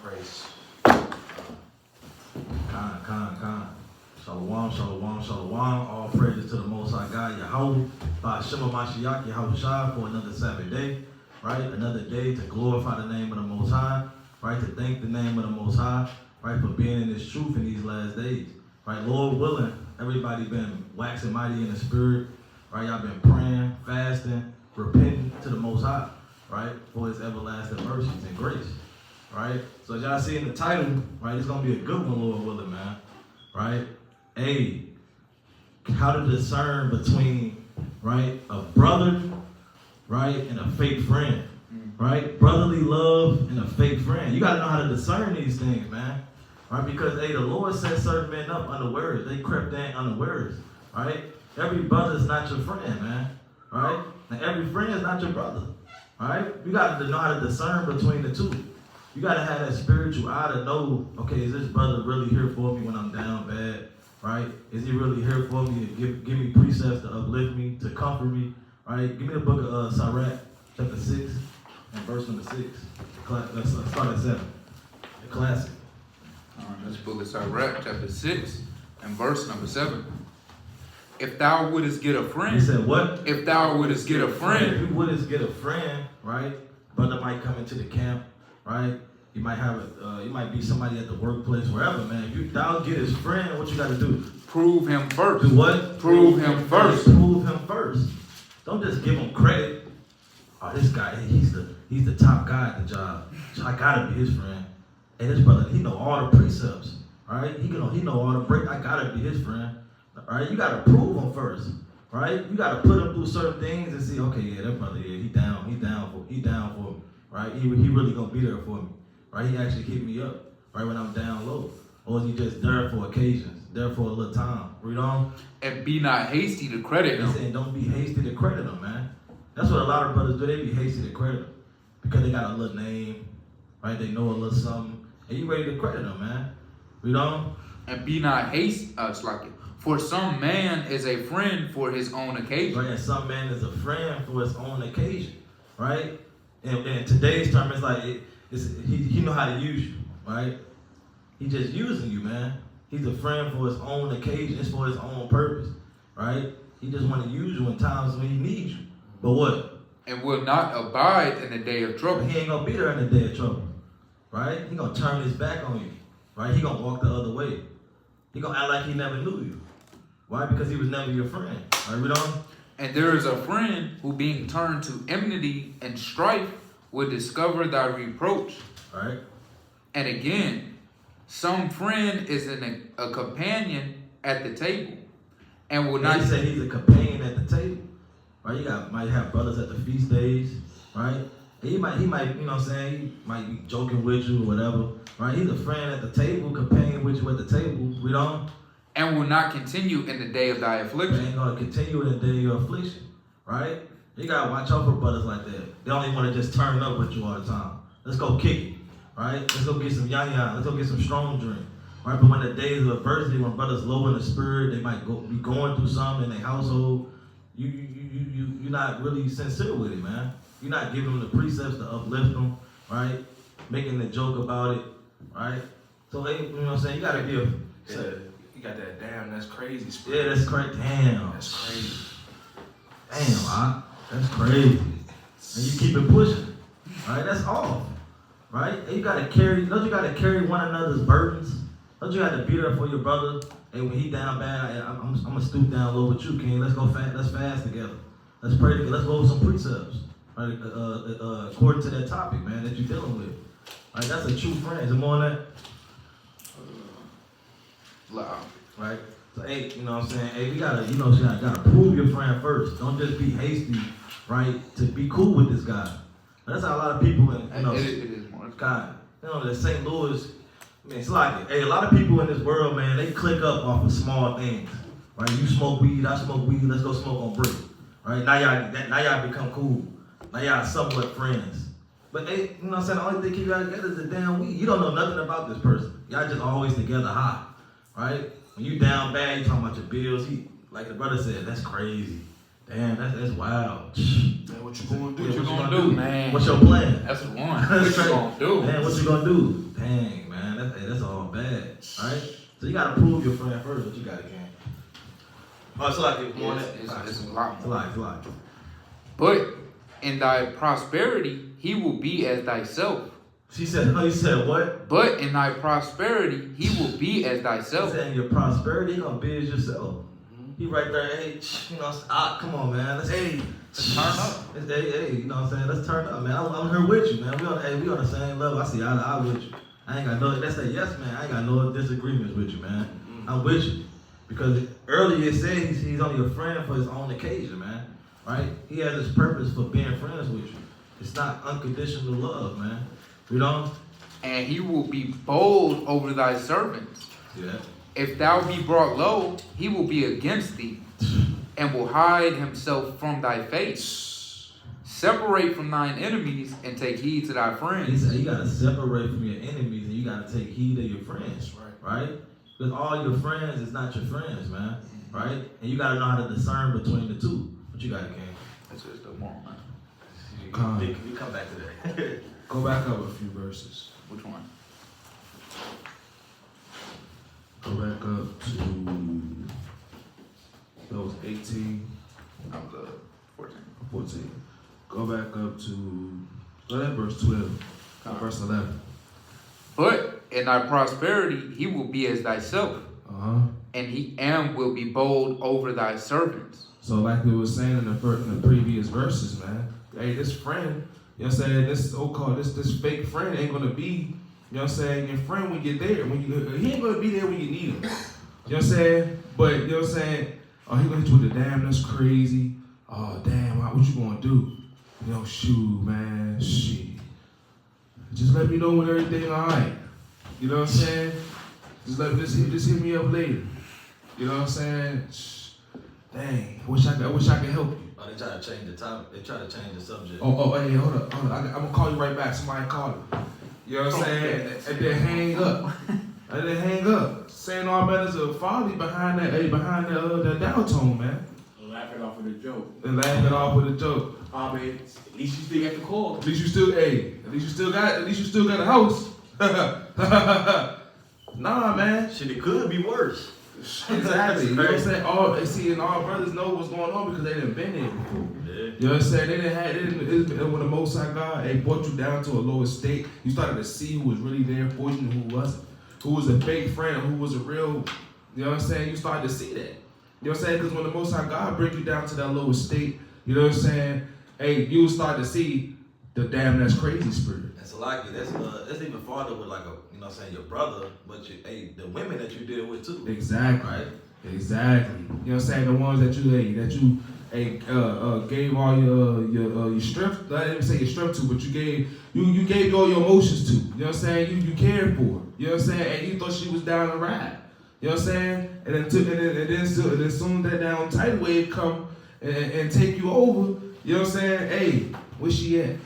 praise. Khan. Shalom. All praises to the Most High God, Yahweh, by Shema Mashiach, Yahweh Shai, for another Sabbath day, right? Another day to glorify the name of the Most High, right? To thank the name of the Most High, right? For being in this truth in these last days, right? Lord willing, everybody been waxing mighty in the spirit, right? Y'all been praying, fasting, repenting to the Most High, right? For his everlasting mercies and grace, right? So as y'all see in the title, right? It's going to be a good one, Lord willing, man, right? Hey, how to discern between, right, a brother, right, and a fake friend, right? Brotherly love and a fake friend. You got to know how to discern these things, man, right? Because, hey, the Lord set certain men up unawares. They crept in unawares, right? Every brother is not your friend, man, right? And every friend is not your brother, right? You got to know how to discern between the two. You got to have that spiritual eye to know, okay, is this brother really here for me when I'm down bad? Right? Is he really here for me to give me precepts to uplift me, to comfort me? Right? Give me the book of Sirach, chapter 6, and verse number 6. Let's start at 7. The classic. This book of Sirach, chapter 6, and verse number 7. If thou wouldest get a friend. He said what? If thou wouldest get a friend. If you wouldest get a friend, right? Brother might come into the camp, right? You might have you might be somebody at the workplace, wherever, man. If you thou get his friend, what you got to do? Prove him first. Do what? Prove him first. Prove him first. Don't just give him credit. Oh, this guy, he's the top guy at the job. So I gotta be his friend. And this brother, he know all the precepts. All right, he know all the break. I gotta be his friend. All right, you gotta prove him first. Right, you gotta put him through certain things and see. Okay, yeah, that brother, yeah, he down for me. Right, he really gonna be there for me. Right, he actually hit me up, right, when I'm down low. Or is he just there for occasions, there for a little time? Read on. And be not hasty to credit him. He's saying don't be hasty to credit him, man. That's what a lot of brothers do. They be hasty to credit him. Because they got a little name, right? They know a little something. And you ready to credit them, man. Read on. And be not hasty, for some man is a friend for his own occasion. Right, and some man is a friend for his own occasion, right? And in today's term, it's like, he know how to use you, right? He just using you, man. He's a friend for his own occasion. It's for his own purpose, right? He just want to use you in times when he needs you. But what? And will not abide in the day of trouble. He ain't going to be there in the day of trouble, right? He going to turn his back on you, right? He going to walk the other way. He going to act like he never knew you. Why? Because he was never your friend. All right, read on. And there is a friend who being turned to enmity and strife will discover thy reproach. All right. And again, some friend is a companion at the table, and will not. He said he's a companion at the table, right? You might have brothers at the feast days, right? And he might, you know what I'm saying? He might be joking with you or whatever, right? He's a friend at the table, companion with you at the table. Read on. And will not continue in the day of thy affliction. They ain't gonna continue in the day of your affliction, right? You gotta watch out for brothers like that. They only want to just turn up with you all the time. Let's go kick it, right? Let's go get some yan. Let's go get some strong drink, right? But when the days of adversity, when brothers low in the spirit, they might be going through something in their household. You're not really sincere with it, man. You're not giving them the precepts to uplift them, right? Making the joke about it, right? So they, you know what I'm saying? You gotta give. You got that damn, that's crazy. Spirit. Yeah, that's crazy. Damn. That's crazy. Damn, that's crazy. And you keep it pushing, right? That's off, right? And you gotta carry one another's burdens. Don't you have to be there for your brother? Hey, when he down bad, I'm gonna stoop down low with you, King. Let's go fast. Let's fast together. Let's pray together. Let's go over some precepts, right? According to that topic, man, that you're dealing with. Right? That's a true friend. Is it more than that? Loud. Right? So, hey, you know what I'm saying? Hey, we gotta prove your friend first. Don't just be hasty, right? To be cool with this guy. That's how a lot of people, it is more. God, the St. Louis, it's like it. Hey, a lot of people in this world, man, they click up off of small things, right? You smoke weed, I smoke weed. Let's go smoke on break, right? Now y'all become cool. Now y'all somewhat friends. But they, you know what I'm saying? The only thing keep y'all together is the damn weed. You don't know nothing about this person. Y'all just always together high. Right? When you down bad, you talking about your bills. Like the brother said, that's crazy. Damn, that's wild. Man, what you gonna do? What you gonna do, man? What's your plan? That's the one. What you gonna do? Man, what you gonna do? Dang, man, that's all bad, right? So you gotta prove your friend first, but you gotta can. Oh, it's like it's more than It's a lot more. It's a lot. But in thy prosperity, he will be as thyself. He said what? But in thy prosperity, he will be as He thyself. said in your prosperity, he gonna be as yourself. He right there, hey, come on, man, let's Let's turn up. Hey, you know what I'm saying? Let's turn up, man. I'm here with you, man. We on the same level. I see eye to eye with you. I ain't got no. That's a yes, man. I ain't got no disagreements with you, man. I'm with you because earlier it said he's only a friend for his own occasion, man. Right? He has his purpose for being friends with you. It's not unconditional love, man. You know? And he will be bold over thy servants. Yeah. If thou be brought low, he will be against thee, and will hide himself from thy face. Separate from thine enemies, and take heed to thy He friends. said you gotta separate from your enemies and you gotta take heed of your friends. Right? Because all your friends is not your friends, man. Right? And you gotta know how to discern between the two. But you gotta can. That's just the moral, man. You come back to that. Go back up a few verses. Which one? Go back up to that was 18, That was 14. 14. Go back up to verse 12, verse 11. But in thy prosperity, he will be as thyself, and will be bold over thy servants. So like we were saying in the previous verses, man. Hey, this friend, you know what I'm saying, this so-called, this fake friend ain't gonna be, you know what I'm saying, your friend when you're there. He ain't gonna be there when you need him. You know what I'm saying? But, you know what I'm saying, oh, he gonna hit you with the damn, that's crazy. Oh, damn, what you gonna do? You know, shoot, man, shit. Just let me know when everything all right. You know what I'm saying? Just hit me up later. You know what I'm saying? Dang, I wish I could help you. Oh, they try to change the topic. They try to change the subject. Hey, hold up. I'm gonna call you right back. Somebody call him. You know what I'm saying? And then hang up. Saying all that is a folly behind that down tone, man. Laugh it off with a joke. And laugh it off with a joke. I mean, at least you still got the call. At least you still got a house. Nah, man. Shit, it could be worse. Exactly. You know what I'm saying? And all brothers know what's going on because they done been there before. Yeah. You know what I'm saying? When the Most High God brought you down to a lower state, you started to see who was really there for you and who wasn't. Who was a fake friend and who was a real, you know what I'm saying? You started to see that. You know what I'm saying? Because when the Most High God brings you down to that lower state, you know what I'm saying? Hey, you start to see the damn that's crazy spirit. That's that's even farther with like you know what I'm saying, your brother, but the women that you deal with too. Exactly. Right? Exactly. You know what I'm saying? The ones that you gave all your strength. I didn't even say your strength to, but you gave all your emotions to. You know what I'm saying? You cared for her. You know what I'm saying? And you thought she was down to ride. You know what I'm saying? And then soon that down tidal wave come and take you over. You know what I'm saying? Hey, where she at?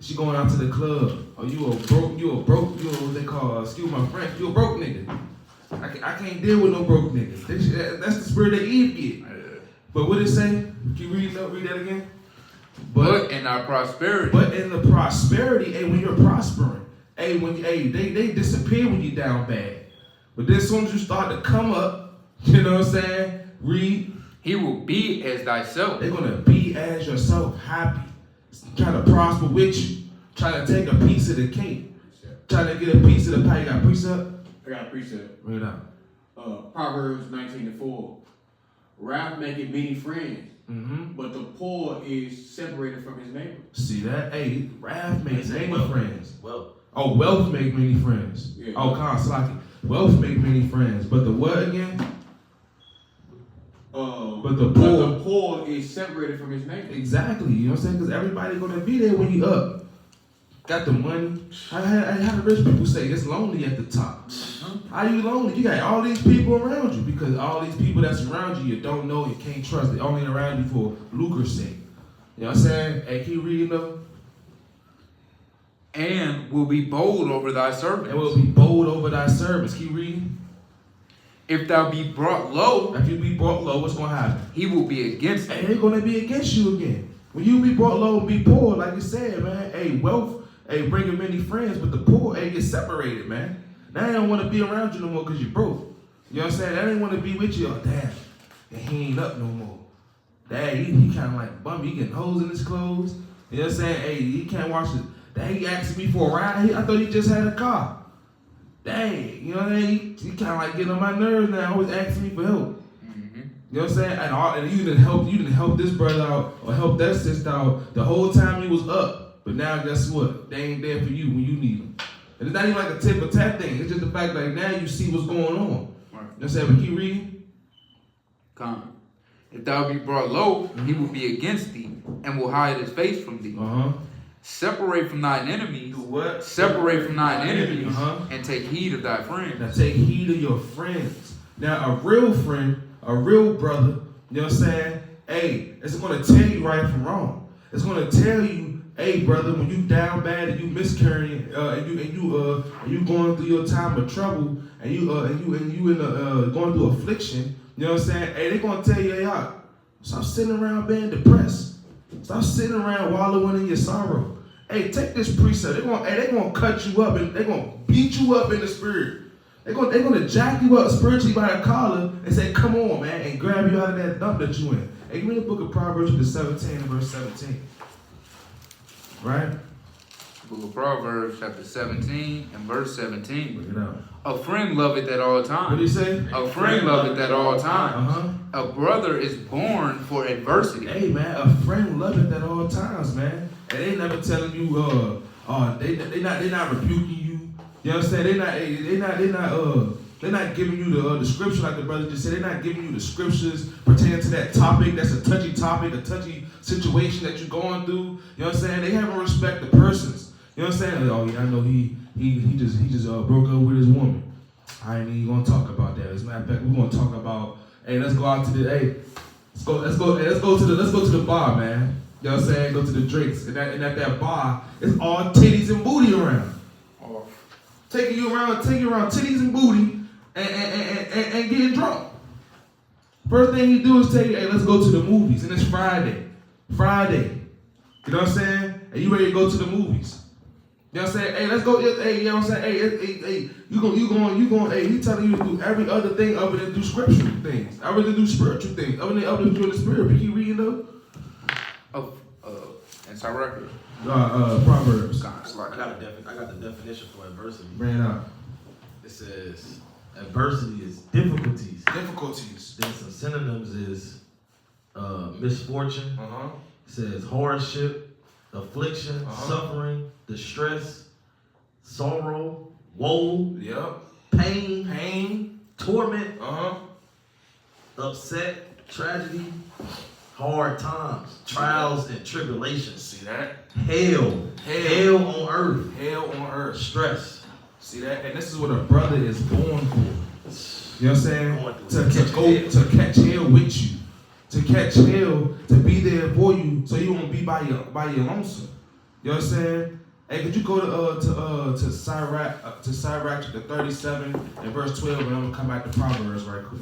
She going out to the club. Oh, you a broke, what they call, excuse my French, you a broke nigga. I can't deal with no broke niggas. That's the spirit of Eve get. But what it say? Can you read that again? But in our prosperity. But in the prosperity, when you're prospering, they disappear when you're down bad. But then as soon as you start to come up, you know what I'm saying? Read. He will be as thyself. They're gonna be as yourself, happy. Trying to prosper with you. Trying to take a piece of the cake. Trying to get a piece of the pie. You got a precept? I got a precept. Read it out. Proverbs 19:4. Wrath maketh many friends, but the poor is separated from his neighbor. See that? Hey, wrath makes many friends. Well. Oh, wealth make many friends. Yeah. Oh, Slaki. Wealth make many friends. But the what again? But the poor is separated from his neighbor. Exactly. You know what I'm saying? Because everybody's going to be there when you up. Got the money. I had the rich people say it's lonely at the top. How you lonely? You got all these people around you because all these people that's around you don't know, you can't trust. They're only around you for lucre's sake. You know what I'm saying? Hey, keep reading though. And will be bold over thy servants. And will be bold over thy servants. Keep reading. If thou be brought low, If you be brought low, what's gonna happen? he will be against thee. And they're gonna be against you again. When you be brought low and be poor, like you said, man, hey, wealth, hey, bringing many friends, but the poor, hey, get separated, man. Now they don't want to be around you no more because you're broke. You know what I'm saying? They don't want to be with you. Oh, damn, and he ain't up no more. Dad, he kind of like bummy. He getting holes in his clothes. You know what I'm saying? Hey, he can't watch it. Dad, he asking me for a ride. I thought he just had a car. Dang, you know what I mean? He kind of like getting on my nerves now. Always asking me for help. Mm-hmm. You know what I'm saying? And you didn't help this brother out or help that sister out the whole time he was up. But now guess what? They ain't there for you when you need them. And it's not even like a tip or tap thing. It's just the fact that now you see what's going on. Right. You know what I'm saying? But keep reading. Come. If thou be brought low, he will be against thee, and will hide his face from thee. Separate from thine enemies. Do what? Separate from thine enemies, Uh-huh. and take heed of thy friends. Now take heed of your friends. Now a real friend, a real brother, you know what I'm saying? Hey, it's gonna tell you right from wrong. It's gonna tell you, hey brother, when you down bad and you miscarrying, and you going through your time of trouble, and you going through affliction, you know what I'm saying? Hey, they gonna tell you, hey, stop sitting around being depressed. Stop sitting around wallowing in your sorrow. Hey, take this precept. They gonna cut you up and they gonna beat you up in the spirit. They gonna jack you up spiritually by the collar and say, "Come on, man," and grab you out of that dump that you in. Hey, read the book of Proverbs, chapter 17 and verse 17. Right? Book of Proverbs, chapter 17 and verse 17. Look it up. A friend loveth at all What times. do you say? A friend loveth at all times. A brother is born for adversity. Hey man, a friend loveth at all times, man. And they never telling you, they not rebuking you. You know what I'm saying? They're not giving you the scripture like the brother just said. They're not giving you the scriptures pertaining to that topic. That's a touchy topic, a touchy situation that you're going through. You know what I'm saying? They haven't respect the persons. You know what I'm saying? Oh yeah, I know he just broke up with his woman. I ain't even gonna talk about that. As a matter of fact, we're gonna talk about, hey, let's go out to the let's go to the bar, man. You know what I'm saying? Go to the drinks. And at that bar, it's all titties and booty around. Oh. Taking you around titties and booty and getting drunk. First thing you do is tell you, hey, let's go to the movies. And it's Friday. You know what I'm saying? And you ready to go to the movies. You know what I'm saying? Hey, let's go. Hey, you know what I'm saying? Hey, you going, hey, he telling you to do every other thing other than do scriptural things. Other than do spiritual things. Other than doing the spirit. But keep reading though. It's our record. Proverbs. I got the definition for adversity. Ran out. It says adversity is difficulties. Difficulties. Then some synonyms is misfortune. It says hardship, affliction, suffering, distress, sorrow, woe, pain, torment, upset, tragedy, hard times, trials and tribulations. See that? Hell on earth. Hell on earth. Stress. See that? And this is what a brother is born for. You know what I'm saying? To catch hell with you. To catch hell, to be there for you, so you won't be by your lonesome. You know what I'm saying? Hey, could you go to Sirach chapter 37 and verse 12, and I'm gonna come back to Proverbs right quick.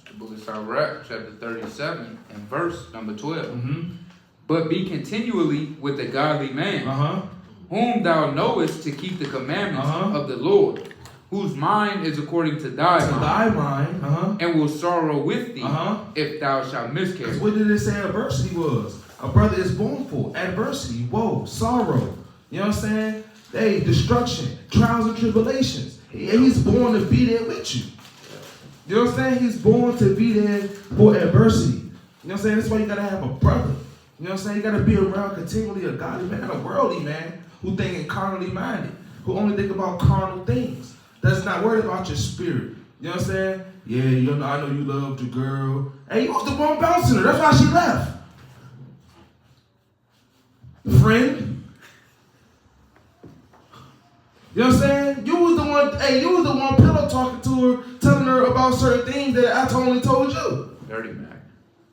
The book of Sirach, chapter 37 and verse number 12. Mm-hmm. But be continually with a godly man, whom thou knowest to keep the commandments of the Lord, whose mind is according to thy mind, and will sorrow with thee if thou shalt miscarry. What did it say adversity was? A brother is born for adversity, woe, sorrow. You know what I'm saying? Hey, destruction, trials and tribulations. He's born to be there with you. You know what I'm saying? He's born to be there for adversity. You know what I'm saying? That's why you gotta have a brother. You know what I'm saying? You gotta be around continually a godly man, not a worldly man who thinking carnally minded, who only think about carnal things. That's not worried about your spirit. You know what I'm saying? Yeah, I know you loved your girl. Hey, you was the one bouncing her. That's why she left. Friend. You know what I'm saying? You was the one pillow talking to her, telling her about certain things that I only told you. Dirty Mac.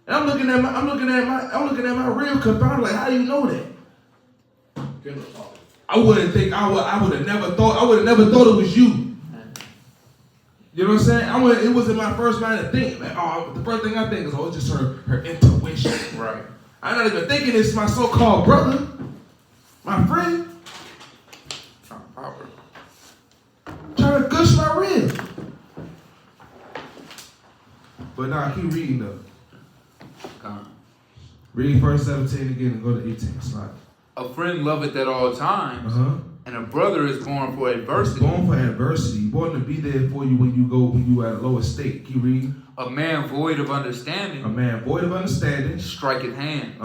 And I'm looking at my real confounded, like, how do you know that? I would have never thought it was you. You know what I'm saying? It wasn't my first mind to think. Man, the first thing I think is, it's just her intuition. Right. I'm not even thinking it's my so-called brother, my friend. Trying to pop her. Trying to gush my ribs. But nah, keep reading though. Come. Read verse 17 again and go to 18. Slide. A friend loveth at all times, and a brother is born for adversity. Born for adversity. Born to be there for you when you at a low estate. Keep reading. A man void of understanding. A man void of understanding. Striketh hands.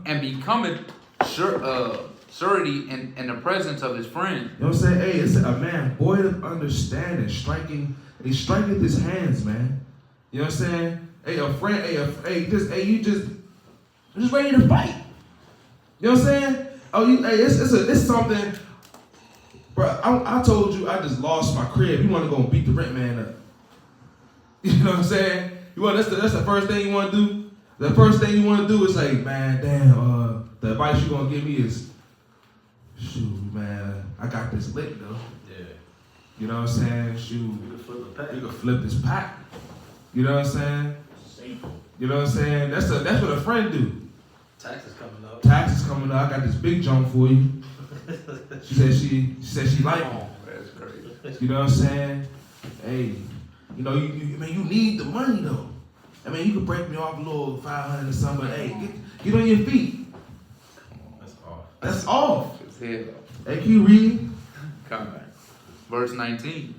And becometh surety in the presence of his friend. You know what I'm saying? Hey, it's a man void of understanding. He's striking his hands, man. You know what I'm saying? Hey, a friend, you just ready to fight. You know what I'm saying? It's something, bro. I told you I just lost my crib. You want to go and beat the rent man up? You know what I'm saying? That's the first thing you want to do. The first thing you want to do is like, man, damn. The advice you gonna give me is, shoot, man, I got this lick though. Yeah. You know what I'm saying? Shoot, you can flip this pack. You know what I'm saying? You know what I'm saying? That's what a friend do. Taxes coming up. Taxes coming up. I got this big jump for you. She said she like me. That's crazy. You know what I'm saying? Hey, you know, you need the money though. I mean, you can break me off a little 500 or something, but hey, get on your feet. That's off. That's off. His head off. Hey, can you read? Come back. Verse 19.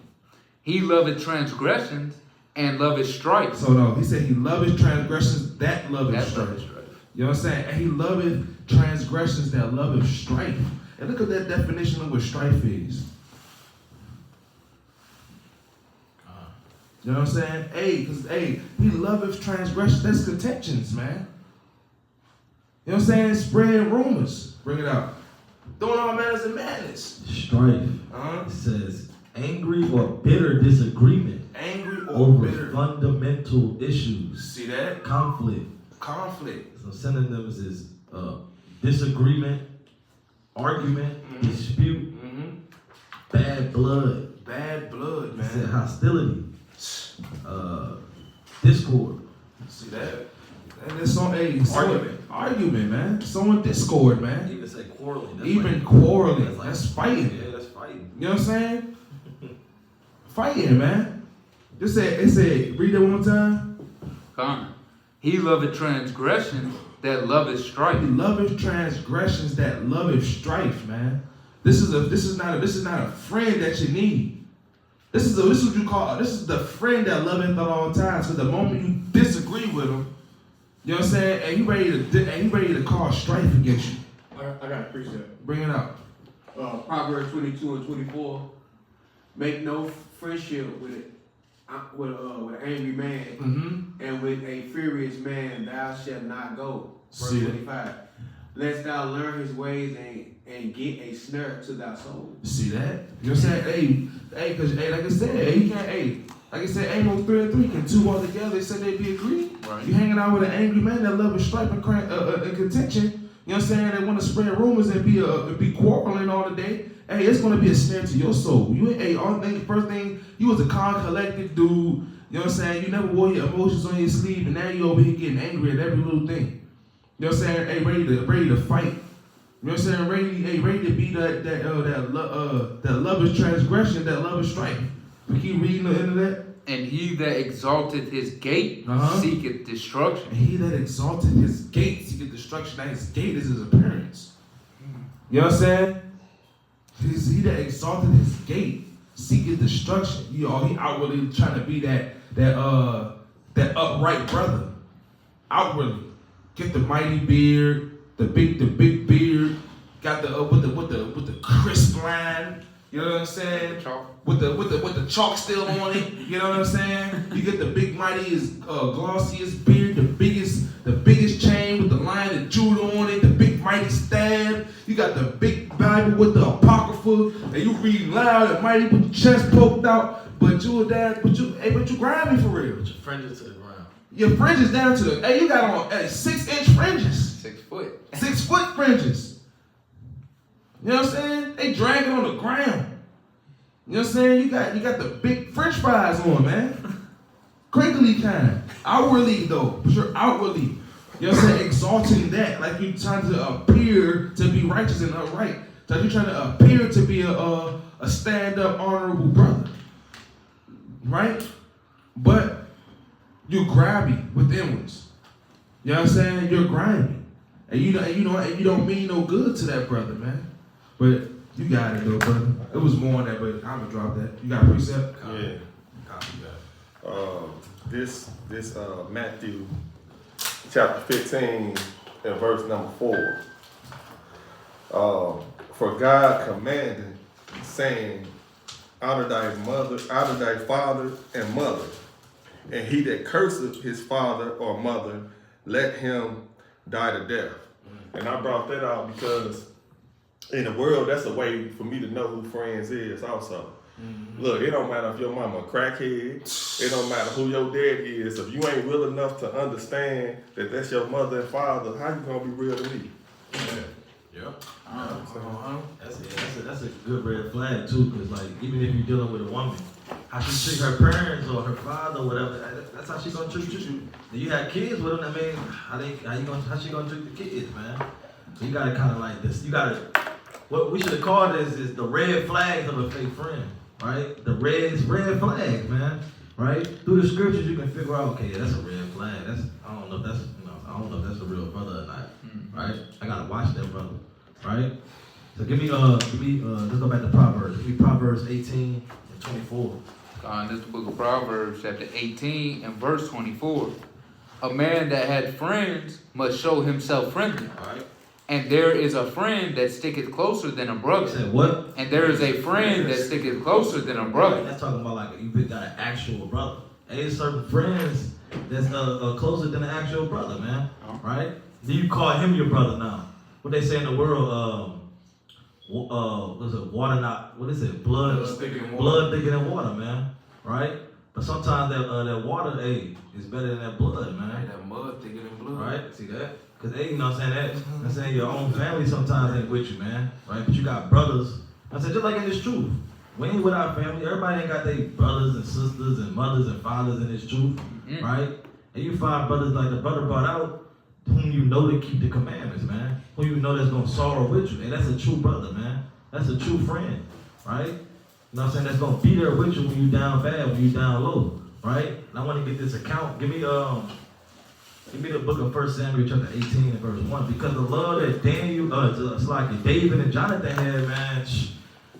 He loveth transgressions and loveth strife. So no, he said he loveth transgressions that loveth strife. You know what I'm saying? And he loveth transgressions that loveth strife. And look at that definition of what strife is. You know what I'm saying? He loveth transgressions. That's contentions, man. You know what I'm saying? Spreading rumors. Bring it out. Doing all manners of madness. Strife. It says angry or bitter disagreement. Angry or over bitter. Fundamental issues. See that? Conflict. Conflict. So synonyms is disagreement, argument, dispute, bad blood. Bad blood, man. It said hostility. Discord. See that? And it's on argument, man. Someone discord, man. Even say quarreling. Quarreling. That's fighting. Yeah, that's fighting. You know what I'm saying? Fighting, man. It said, read that one more time. Come on. He loveth transgressions that loveth strife. He loveth transgressions that loveth strife, man. This is not a friend that you need. This is what you call. This is the friend that loveth at all times. So the moment you disagree with him, you know what I'm saying, and he ready to cause strife against you. I got a precept. Bring it out. Proverbs 22 and 24. Make no friendship with an angry man, and with a furious man thou shalt not go. Verse 25. Lest thou learn his ways and get a snare to thy soul. See that? You know what I'm saying? Because like I said, you can't. Like I said, ain't no 3 and 3 can 2 all together. They said they be agreed. Right. You hanging out with an angry man that love strife and contention. You know what I'm saying? They want to spread rumors and be quarreling all the day. Hey, it's gonna be a snare to your soul. First thing, you was a calm, collected dude. You know what I'm saying? You never wore your emotions on your sleeve, and now you over here getting angry at every little thing. You know what I'm saying? Hey, ready to fight. You know what I'm saying? Ready to be that loveth transgression, that loveth strife. We keep reading the end of that. And he that exalteth his gate seeketh destruction. And he that exalted his gate seeketh destruction. Now his gate is his appearance. You know what I'm saying? He that exalted his gate seeketh destruction. He outwardly trying to be that upright brother. Outwardly. Get the mighty beard, the big beard, got the with the crisp line. You know what I'm saying? With the chalk still on it. You know what I'm saying? You get the big mightiest, glossiest beard, the biggest chain with the line of Judah on it, the big mighty staff. You got the big Bible with the apocrypha, and you read loud and mighty with the chest poked out. But you grimy for real. Put your fringes to the ground. Your fringes down to the. Hey, you got on 6-inch fringes. 6 foot. 6 foot fringes. You know what I'm saying? They drag it on the ground. You know what I'm saying? You got the big French fries on, man. Crinkly kind. Outwardly though, for sure outwardly. You know what I'm saying? Exalting that, like you're trying to appear to be righteous and upright. Like you're trying to appear to be a stand-up, honorable brother, right? But you're grabby with inwards. You know what I'm saying? You're grimy, and you don't mean no good to that brother, man. But you got it though, brother. It was more on that, but I'm gonna drop that. You got a precept? Yeah. Copy that. This Matthew chapter 15 and verse number 4. For God commanded, saying, honor thy father and mother, and he that curseth his father or mother, let him die to death. And I brought that out because in the world, that's a way for me to know who friends is also. Mm-hmm. Look, it don't matter if your mama a crackhead. It don't matter who your dad is. If you ain't real enough to understand that that's your mother and father, how you gonna be real to me? Yep. That's a good red flag too, because like even if you're dealing with a woman, how she treat her parents or her father or whatever, that's how she gonna treat you. If you have kids with them, I mean, how she gonna treat the kids, man? So you gotta kind of like this. You gotta. What we should have called this is the red flags of a fake friend, right? The red flags, man, right? Through the scriptures, you can figure out, okay, that's a red flag. I don't know if that's a real brother or not, right? I gotta watch that brother, right? So give me, let's go back to Proverbs. Give me Proverbs 18 and 24. This is the book of Proverbs, chapter 18 and verse 24. A man that had friends must show himself friendly. All right. And there is a friend that sticketh closer than a brother. Said what? And there is a friend that sticketh closer than a brother. That's talking about like you got an actual brother. Ain't certain friends that's closer than an actual brother, man. Right? Do you call him your brother now? What they say in the world, what is it? Water not? What is it? Blood thicker than water, man. Right? But sometimes that water, is better than that blood, man. That mud thicker than blood. Right? See that? Because you know what I'm saying? I'm saying your own family sometimes ain't with you, man. Right? But you got brothers. I said, just like in this truth. We ain't with our family. Everybody ain't got their brothers and sisters and mothers and fathers in this truth. Mm-hmm. Right? And you find brothers like the brother brought out whom you know to keep the commandments, man. Who you know that's going to sorrow with you. And that's a true brother, man. That's a true friend. Right? You know what I'm saying? That's going to be there with you when you down bad, when you down low. Right? And I want to get this account. Give me the book of 1 Samuel chapter 18 and verse 1. Because the love that it's like David and Jonathan had, man,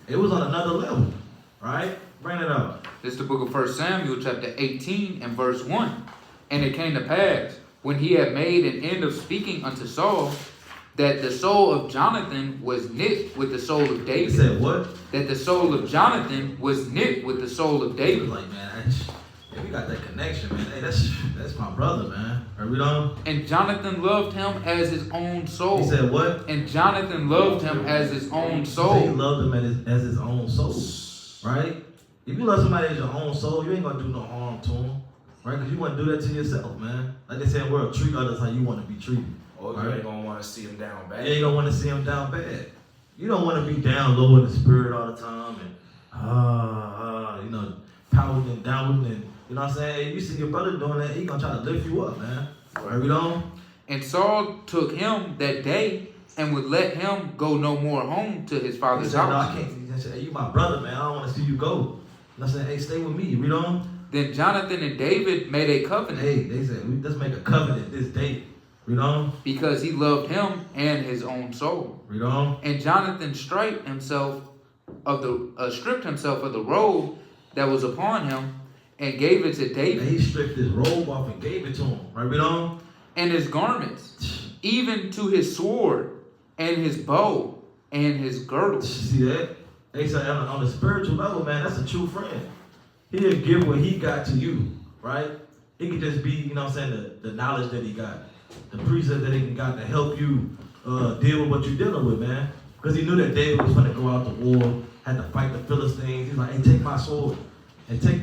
it was on another level. Right? Bring it up. This is the book of 1 Samuel chapter 18 and verse 1. And it came to pass, when he had made an end of speaking unto Saul, that the soul of Jonathan was knit with the soul of David. He said what? That the soul of Jonathan was knit with the soul of David. He was like, man, we got that connection, man. Hey, that's my brother, man. Are we done? And Jonathan loved him as his own soul. He said what? And Jonathan loved him as his own soul. He loved him as his own soul, right? If you love somebody as your own soul, you ain't gonna do no harm to him, right? Because you want to do that to yourself, man. Like they say in the world, treat others how you want to be treated. Or you ain't gonna want to see him down bad. You ain't gonna want to see him down bad. You don't want to be down low in the spirit all the time and pouting and doubting and you know what I'm saying? You see your brother doing that, he gonna try to lift you up, man. Right, we don't? And Saul took him that day and would let him go no more home to his father's house. No, I can't. He said, hey, you my brother, man. I don't want to see you go. You know what I'm saying? Hey, stay with me. We don't? Then Jonathan and David made a covenant. Hey, they said, let's make a covenant this day. We don't? Because he loved him and his own soul. We don't? And Jonathan stripped himself of the robe that was upon him, and gave it to David. And he stripped his robe off and gave it to him. Right, we don't? And his garments, even to his sword, and his bow, and his girdle. See that? They said on the spiritual level, man, that's a true friend. He'll give what he got to you, right? It could just be, you know what I'm saying, the knowledge that he got. The precept that he got to help you deal with what you're dealing with, man. Because he knew that David was going to go out to war, had to fight the Philistines. He's like, hey, take my sword. And take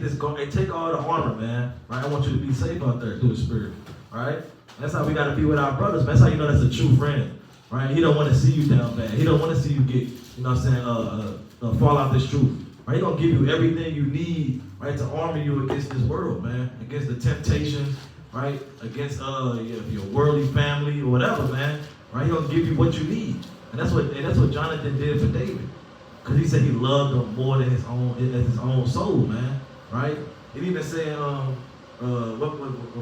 all the armor, man. Right? I want you to be safe out there through the spirit. Right? And that's how we gotta be with our brothers, man. That's how you know that's a true friend. Right? He don't want to see you down bad. He don't want to see you get, you know what I'm saying, fall out this truth. Right? He's going to give you everything you need, right, to armor you against this world, man. Against the temptations, right? Against your worldly family or whatever, man. Right? He's going to give you what you need. And that's what Jonathan did for David. Because he said he loved him more than his own soul, man. Right? It even said, what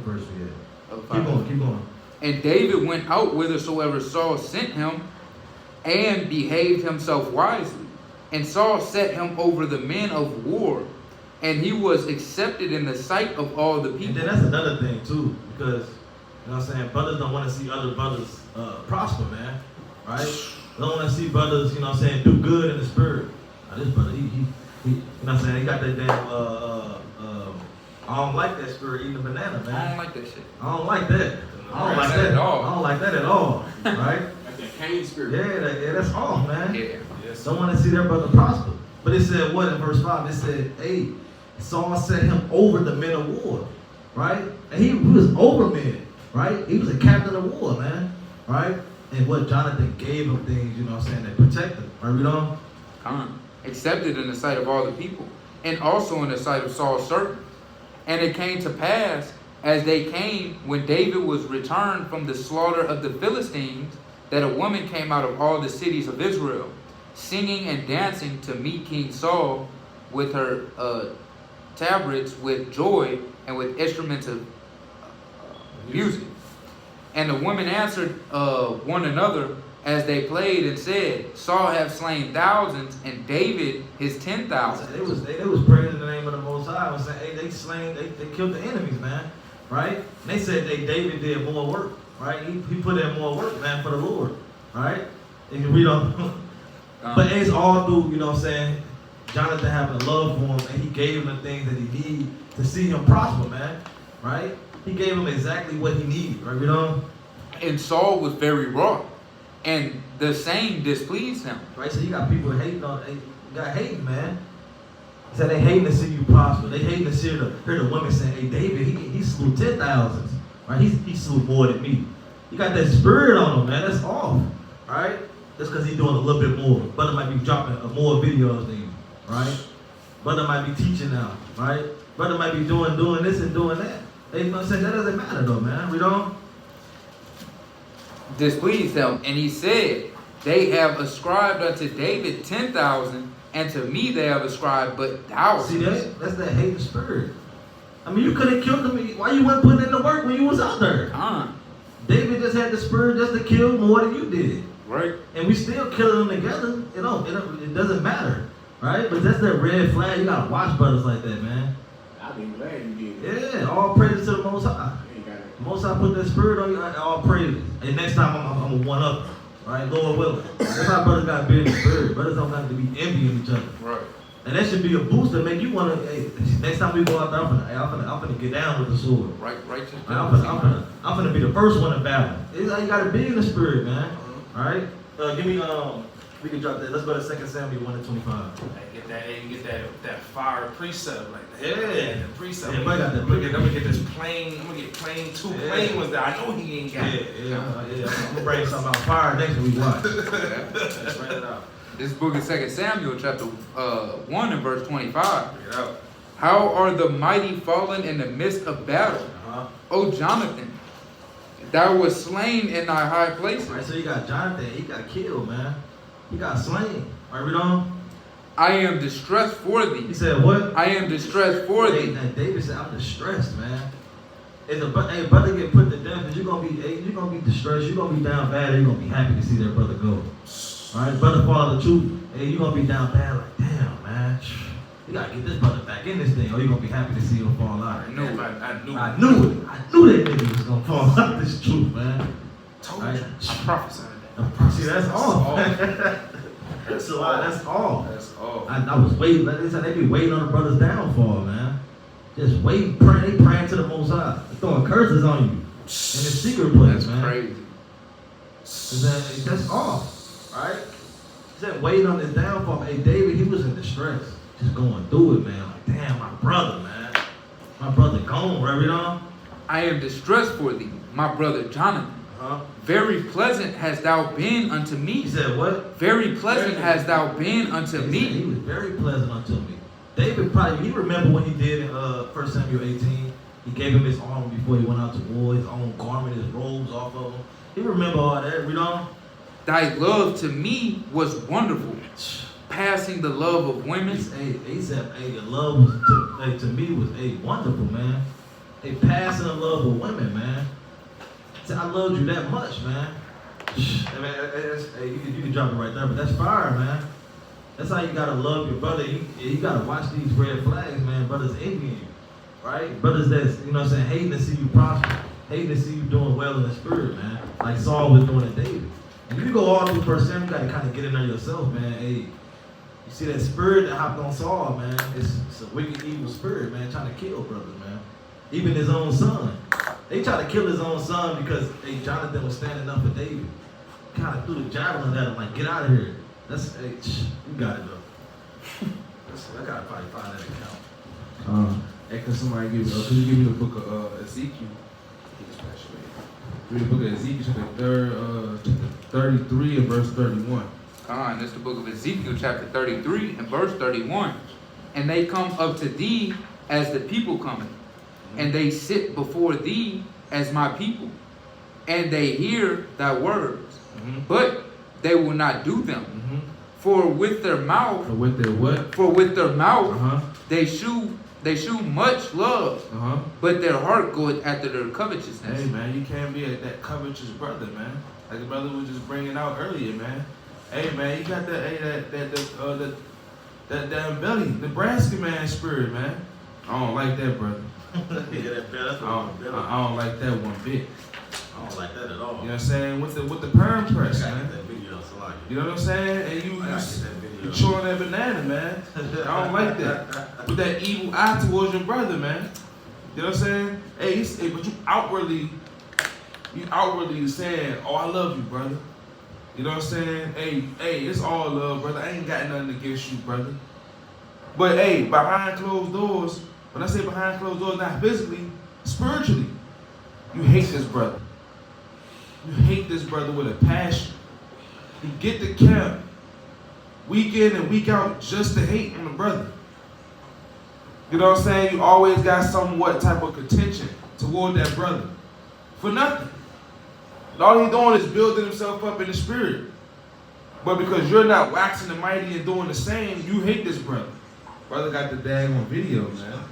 verse we at? Keep going. And David went out whithersoever Saul sent him, and behaved himself wisely. And Saul set him over the men of war, and he was accepted in the sight of all the people. And then that's another thing too, because you know what I'm saying, brothers don't want to see other brothers prosper, man. Right? They don't want to see brothers, you know what I'm saying, do good in the spirit. Now this brother, he you know what I'm saying, he got that damn I don't like that spirit eating a banana, man. I don't like that shit. I don't like that. I don't like that at all. I don't like that at all. Right? Like that Cain spirit. Yeah, that's off, man. Yeah. Don't want to see their brother prosper. But it said what in verse 5? It said, hey, Saul set him over the men of war. Right? And he was over men. Right? He was a captain of war, man. Right? And what Jonathan gave him things, you know what I'm saying, that protect him. Right, read on? Accepted in the sight of all the people, and also in the sight of Saul's servants. And it came to pass, as they came, when David was returned from the slaughter of the Philistines, that a woman came out of all the cities of Israel, singing and dancing to meet King Saul with her tabrets with joy and with instruments of music. And the women answered one another as they played and said, Saul hath slain thousands, and David his 10,000. They was praising the name of the Most High. I was saying, hey, they killed the enemies, man. Right? And they said David did more work. Right? He put in more work, man, for the Lord. Right? And we don't. But it's all through, you know what I'm saying, Jonathan having a love for him, and he gave him the things that he needed to see him prosper, man. Right? He gave him exactly what he needed. Right? You know? And Saul was very wroth, and the same displeased him. Right? So you got people hating on, you got hating, man. So they hating to see you prosper. They hating to hear the women saying, hey, David, he slew 10,000s. Right? He slew more than me. You got that spirit on him, man. That's off. Right? That's because he's doing a little bit more. Brother might be dropping more videos than you. Right? Brother might be teaching now. Right? Brother might be doing this and doing that. They you know what I'm saying? That doesn't matter though, man. We don't. Displeased him, and he said, they have ascribed unto David 10,000, and to me they have ascribed but thousands. See that? That's that hating spirit. I mean, you could have killed him. Why you wasn't putting in the work when you was out there? David just had the spirit just to kill more than you did. Right. And we still killing them together. It doesn't matter. Right? But that's that red flag. You gotta watch brothers like that, man. I'll be glad you did. Yeah, all praises to the Most High. Most High put that spirit on you, all praises. And next time I'm gonna one up. Right? Lord willing. That's how brothers gotta be in the spirit. Brothers don't have to be envying each other. Right. And that should be a booster, make you wanna, hey, next time we go out there, I'm finna get down with the sword. Right. I'm finna be the first one in battle. It's how you gotta be in the spirit, man. Alright? Give me we can drop that. Let's go to 2 Samuel 1:25. Get that fire precept like that. Yeah. The precept. Yeah, got that. I'm gonna get this plain. I'm gonna get two plain ones that I know he ain't got. Yeah. I'm gonna bring something about fire next week. Watch. Let's write it out. This book of 2 Samuel, chapter 1 and verse 25. How are the mighty fallen in the midst of battle? O Jonathan, thou wast slain in thy high places. Right, so you got Jonathan, he got killed, man. He got slain. Right, read on. I am distressed for thee. He said what? I am distressed for thee. David said, I'm distressed, man. If a brother get put to death, you're gonna be distressed, you're gonna be down bad, or you're gonna be happy to see their brother go. Alright, brother follow the truth, hey, you're gonna be down bad like, damn, man. You gotta get this brother back in this thing, or you're gonna be happy to see him fall out. I knew it. I knew that nigga was gonna fall out of this truth, man. I prophesied that. See, that's all. That's all. I was waiting. They be waiting on the brother's downfall, man. Just waiting, praying. They praying to the Most High. They throwing curses on you in the secret place, that's man. Crazy. That's all, right? Just waiting on his downfall. Hey, David, he was in distress, just going through it, man. Like, damn, my brother, man. My brother gone, right, you know? I am distressed for thee, my brother Jonathan. Very pleasant hast thou been unto me. He said what? Very pleasant hast thou been unto me. He was very pleasant unto me. David probably, he remember what he did in 1 Samuel 18. He gave him his armor before he went out to war, his own garment, his robes off of him. He remember all that, you know? Thy love to me was wonderful, passing the love of women. He said, the love was to me was wonderful, man. Passing the love of women, man. He said, I loved you that much, man. You can drop it right there, but that's fire, man. That's how you gotta love your brother. You gotta watch these red flags, man. Brothers envying you, right? Brothers that's, you know what I'm saying, hating to see you prosper, hating to see you doing well in the spirit, man. Like Saul was doing to David. And you go all through 1 Samuel, you gotta kind of get in there yourself, man. Hey, you see that spirit that hopped on Saul, man? It's a wicked, evil spirit, man, trying to kill brothers, man. Even his own son. They tried to kill his own son because Jonathan was standing up for David. Kind of threw the javelin at him, like, get out of here. You got it though. I gotta probably find that account. Hey, could somebody could you give me the book of Ezekiel? Read the book of Ezekiel, chapter 33 and verse 31. That's the book of Ezekiel, chapter 33 and verse 31. And they come up to thee as the people cometh, and they sit before thee as my people, and they hear thy words, but they will not do them. For with their mouth, For with their what? For with their mouth they shew much love, but their heart goeth after their covetousness. Hey man, you can't be that covetous brother, man. Like the brother was just bringing out earlier, man. Hey man, you got that damn belly, Nebraska man spirit, man. I don't like that, brother. I don't like that one bit. I don't like that at all. You know what I'm saying? With the perm press, man. That video, so like, you know what I'm saying? And you chewing that banana, man. I don't like that. With that evil eye towards your brother, man. You know what I'm saying? Hey, but you outwardly saying, oh, I love you, brother. You know what I'm saying? Hey, it's all love, brother. I ain't got nothing against you, brother. But hey, behind closed doors, when I say behind closed doors, not physically, spiritually, you hate this brother. You hate this brother with a passion. You get to camp week in and week out just to hate on the brother. You know what I'm saying? You always got somewhat type of contention toward that brother. For nothing. And all he's doing is building himself up in the spirit. But because you're not waxing the mighty and doing the same, you hate this brother. Brother got the daggone video, man.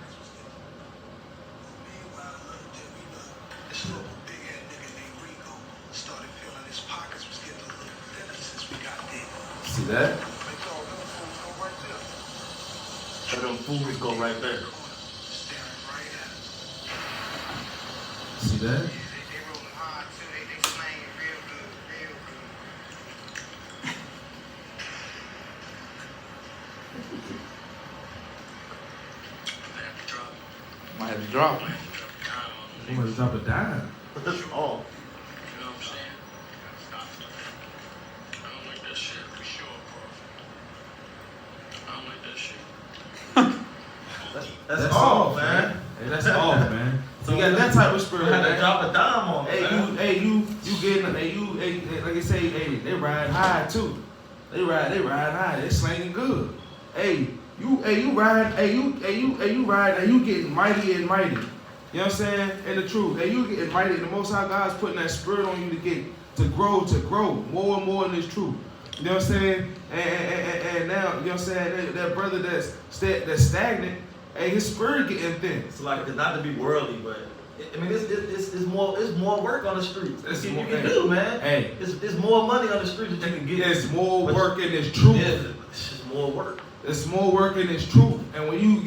See that? them fools go right there. See that? Might have to drop it. I'm gonna drop a dime. That's all. You know what I'm saying? I don't like that shit for sure, bro. I don't like that shit. That's all, man. Hey, that's all, man. So you got that type of spirit, You had to man. drop a dime on me, man. You getting, like I say, they ride high too. They ride high. They slinging good. You ride, and you getting mighty and mighty. You know what I'm saying? And the truth. And you getting mighty. The Most High God's putting that spirit on you to grow more and more in this truth. You know what I'm saying? And now, you know what I'm saying? That brother that's stagnant, his spirit getting thin. It's like, not to be worldly, but I mean, it's more work on the streets. You can do, man. Hey, it's more money on the street that you can get. There's more work in this truth. Yeah, it's just more work. There's more work in this truth. And when you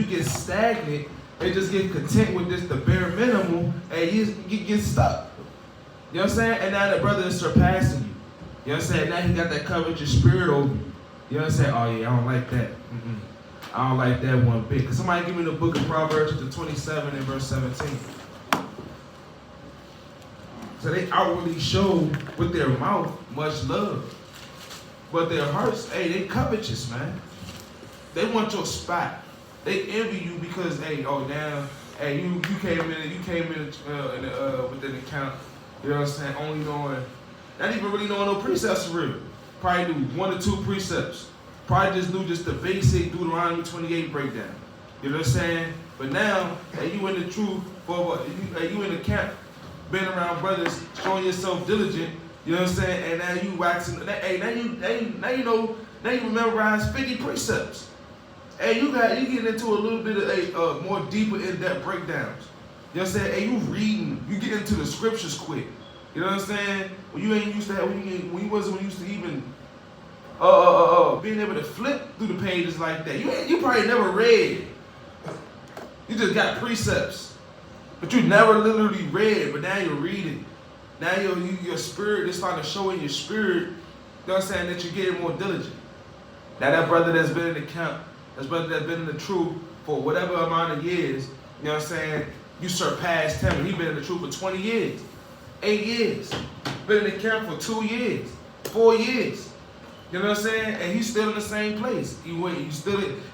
get stagnant, they just get content with this, the bare minimum, and you get stuck. You know what I'm saying? And now the brother is surpassing you. You know what I'm saying? Now he got that covetous spirit over you. You know what I'm saying? Oh yeah, I don't like that. I don't like that one bit. Can somebody give me the book of Proverbs, chapter 27 and verse 17? So they outwardly show with their mouth much love. But their hearts, they covetous, man. They want your spot. They envy you because, you came in with an account, you know what I'm saying, only knowing, not even really knowing no precepts for real. Probably do 1 or 2 precepts. probably just knew just the basic Deuteronomy 28 breakdown. You know what I'm saying? But now, hey, you in the truth, you in the camp, being around brothers, showing yourself diligent. You know what I'm saying? And now you waxing. Hey, now you memorize 50 precepts. Hey, you getting into a little bit of more deeper in-depth breakdowns. You know what I'm saying? Hey, you reading, you get into the scriptures quick. You know what I'm saying? When you ain't used to have, when you wasn't used to even being able to flip through the pages like that. You probably never read. You just got precepts, but you never literally read. But now you're reading. Now your spirit is starting to show in your spirit. You know what I'm saying? That you're getting more diligent. Now that brother that's been in the camp, that brother that's been in the truth for whatever amount of years. You know what I'm saying? You surpassed him, and he been in the truth for 20 years, 8 years. Been in the camp for 2 years, 4 years. You know what I'm saying? And he's still in the same place. You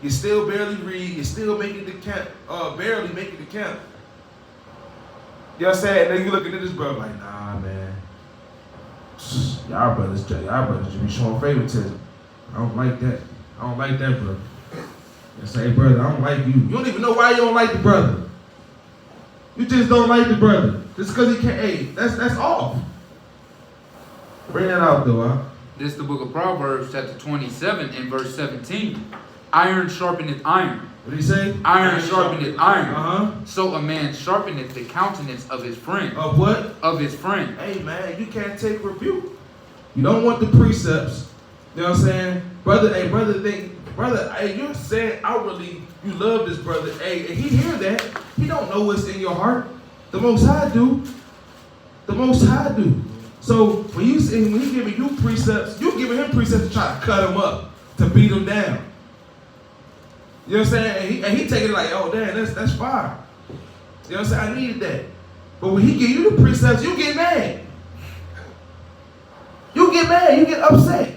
still barely read. You still making the camp, barely making the camp. You know what I'm saying? And then you looking at this brother like, nah, man. Y'all brothers should be showing favoritism. I don't like that. I don't like that, brother. You say, brother, I don't like you. You don't even know why you don't like the brother. You just don't like the brother. Just because he can't. Hey, that's off. Bring that out, though, huh? This is the book of Proverbs, chapter 27, and verse 17. Iron sharpeneth iron. What did he say? Iron sharpeneth iron. Uh-huh. So a man sharpeneth the countenance of his friend. Of what? Of his friend. Hey, man, you can't take rebuke. You don't want the precepts. You know what I'm saying? Brother, hey, you're saying outwardly you love this brother. Hey, and he hear that. He don't know what's in your heart. The Most High do. The Most High do. So when he giving you precepts, you giving him precepts to try to cut him up, to beat him down. You know what I'm saying? And he taking it like, oh damn, that's fire. You know what I'm saying? I needed that. But when he give you the precepts, you get mad. You get mad. You get upset.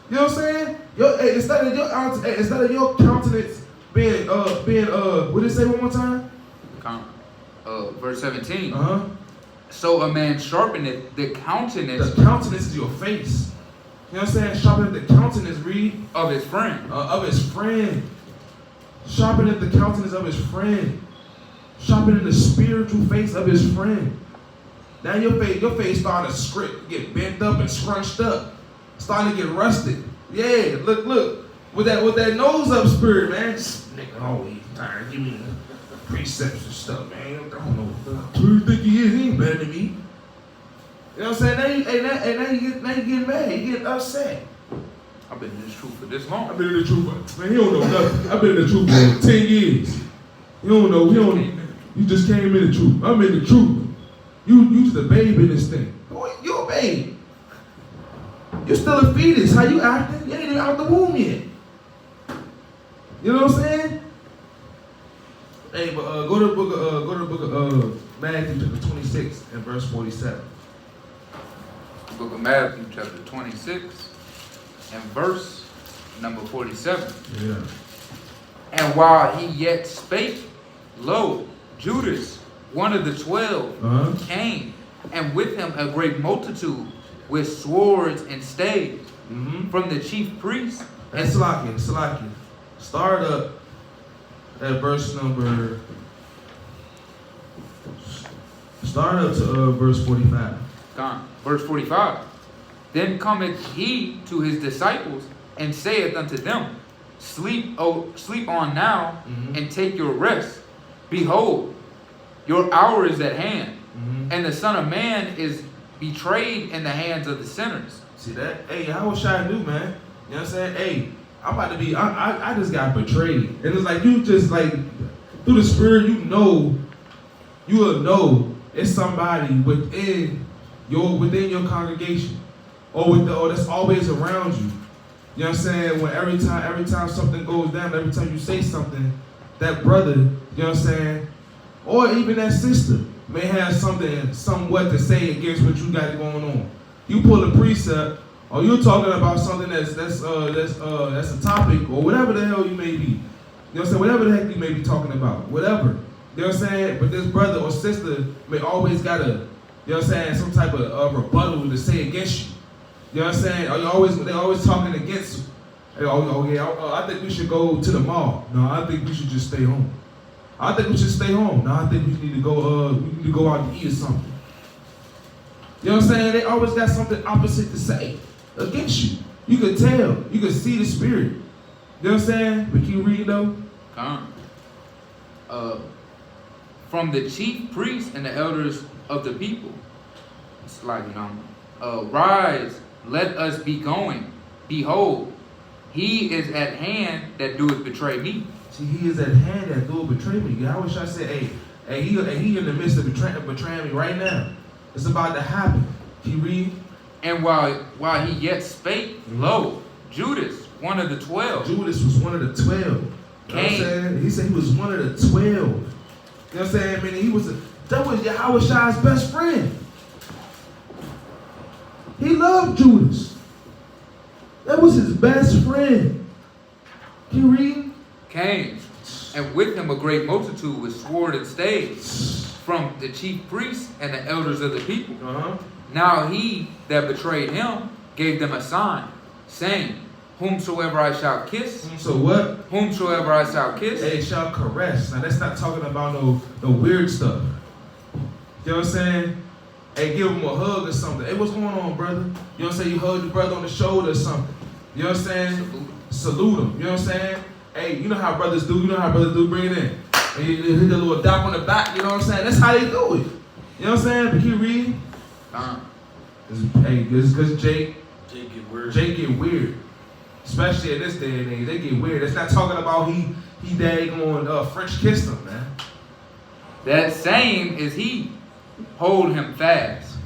You know what I'm saying? Instead of your countenance being what did it say one more time? Verse 17. Uh-huh. So a man sharpeneth the countenance. The countenance is your face. You know what I'm saying? Sharpeneth the countenance, read. Of his friend. Of his friend. Sharpeneth the countenance of his friend. Sharpeneth the spiritual face of his friend. Now your face starting to get bent up and scrunched up. Starting to get rusted. Yeah, look. With that nose up spirit, man. This nigga always tired. Give me the precepts and stuff, man. I don't know. Who you think he is? He ain't better than me. You know what I'm saying? Now you get mad. You get upset. I've been in this truth for this long. I've been in the truth, man. He don't know nothing. I've been in the truth for 10 years. You don't know. You just came in the truth. I'm in the truth. You just a babe in this thing. You a babe. You still a fetus. How you acting? You ain't even out the womb yet. You know what I'm saying? Hey, but go to the book of Matthew chapter 26 and verse 47. The book of Matthew chapter 26 and verse number 47. Yeah. And while he yet spake, lo, Judas, one of the 12, came, and with him a great multitude with swords and staves from the chief priests. And Salakia. Start up at verse number. Start up to verse 45. Verse 45. Then cometh he to his disciples and saith unto them, Sleep on now, and take your rest. Behold, your hour is at hand, and the Son of Man is betrayed in the hands of the sinners. See that? Hey, how was I do, man? You know what I'm saying? Hey, I'm about to be. I just got betrayed, and it's like you just like through the Spirit, you will know it's somebody within your congregation, or that's always around you. You know what I'm saying? When every time something goes down, every time you say something, that brother, you know what I'm saying, or even that sister may have somewhat to say against what you got going on. You pull a precept, or you're talking about something that's a topic, or whatever the hell you may be. You know what I'm saying? Whatever the heck you may be talking about, whatever. You know what I'm saying? But this brother or sister may always got you know what I'm saying, some type of rebuttal to say against you. You know what I'm saying? They always talking against you. I think we should go to the mall. No, I think we should just stay home. I think we should stay home. No, I think we need to go out to eat or something. You know what I'm saying? They always got something opposite to say against you. You could tell. You could see the spirit. You know what I'm saying? But keep reading though. From the chief priests and the elders of the people. Slightly longer. Rise, let us be going. Behold, he is at hand that doeth betray me. See, he is at hand that doeth betray me. I wish I said, hey, he in the midst of betraying me right now. It's about to happen. Keep reading. And while he yet spake, lo, Judas, one of the 12. Judas was one of the 12. You know what I'm saying? He said he was one of the 12. You know what I'm saying? I mean, that was Yahweh's best friend. He loved Judas. That was his best friend. Can you read? Came, and with him a great multitude with sword and staves, from the chief priests and the elders of the people. Now he that betrayed him gave them a sign, saying, whomsoever I shall kiss. So what? Whomsoever I shall kiss. They shall caress. Now that's not talking about no weird stuff. You know what I'm saying? Hey, give him a hug or something. Hey, what's going on, brother? You know what I'm saying? You hug your brother on the shoulder or something. You know what I'm saying? Salute him. You know what I'm saying? Hey, you know how brothers do. Bring it in. And you hit the little dap on the back. You know what I'm saying? That's how they do it. You know what I'm saying? But keep reading. Hey, because Jake get weird. Especially in this day and age, they get weird. It's not talking about he daggone French kissed him, man. That same is he. Hold him fast.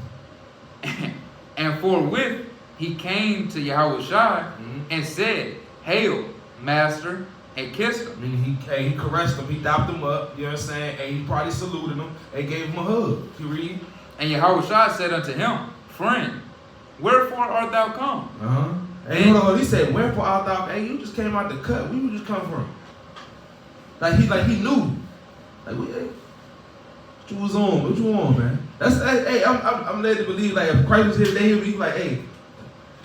And forthwith he came to Yahushua and said, Hail, master, and kissed him. I mean, he caressed him, he dapped him up, you know what I'm saying? And he probably saluted him and gave him a hug. You read? And Yahushua said unto him, Friend, wherefore art thou come? And hold on, he said, wherefore art thou? Hey, you just came out the cut. Where you just come from? Like he knew. Like, what you on, man? I'm led to believe, like, if Christ was here today, he'll be like, hey,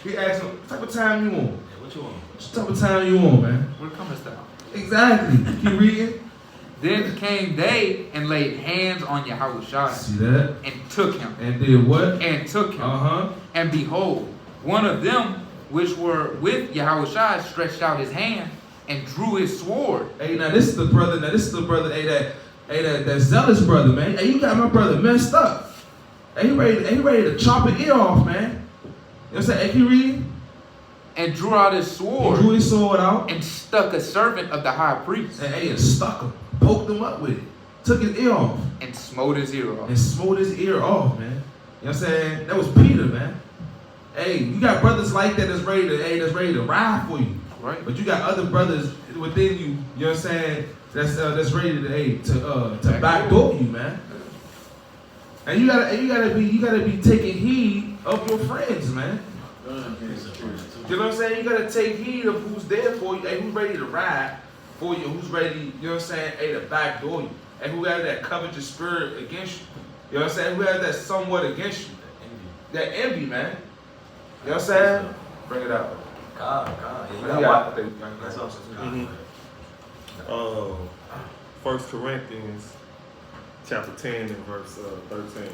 he asked him, what type of time you on? What you on? What type of time you on, man? Where comest thou? Exactly. Keep reading. Then came they and laid hands on Yahushua. See that? And took him. And did what? And took him. And behold, one of them which were with Yahushua stretched out his hand and drew his sword. Hey, now this is the brother. That zealous brother, man. Hey, you got my brother messed up. Hey, he ready to chop an ear off, man. You know what I'm saying? Hey, can you read? And drew out his sword. He drew his sword out. And stuck a servant of the high priest. And hey, and stuck him. Poked him up with it. Took his ear off. And smote his ear off. Man. You know what I'm saying? That was Peter, man. Hey, you got brothers like that that's ready to ride for you. Right. But you got other brothers within you, you know what I'm saying, that's ready to backdoor you, man. And you gotta be taking heed of your friends, man. You know what I'm saying? You gotta take heed of who's there for you, hey, who's ready to ride for you, who's ready, you know what I'm saying, hey, to backdoor you, and who has that covetous spirit against you. You know what I'm saying? Who has that somewhat against you. That envy, man. You know what I'm saying? Bring it out. God. Yeah, 1 Corinthians chapter 10 and verse 13.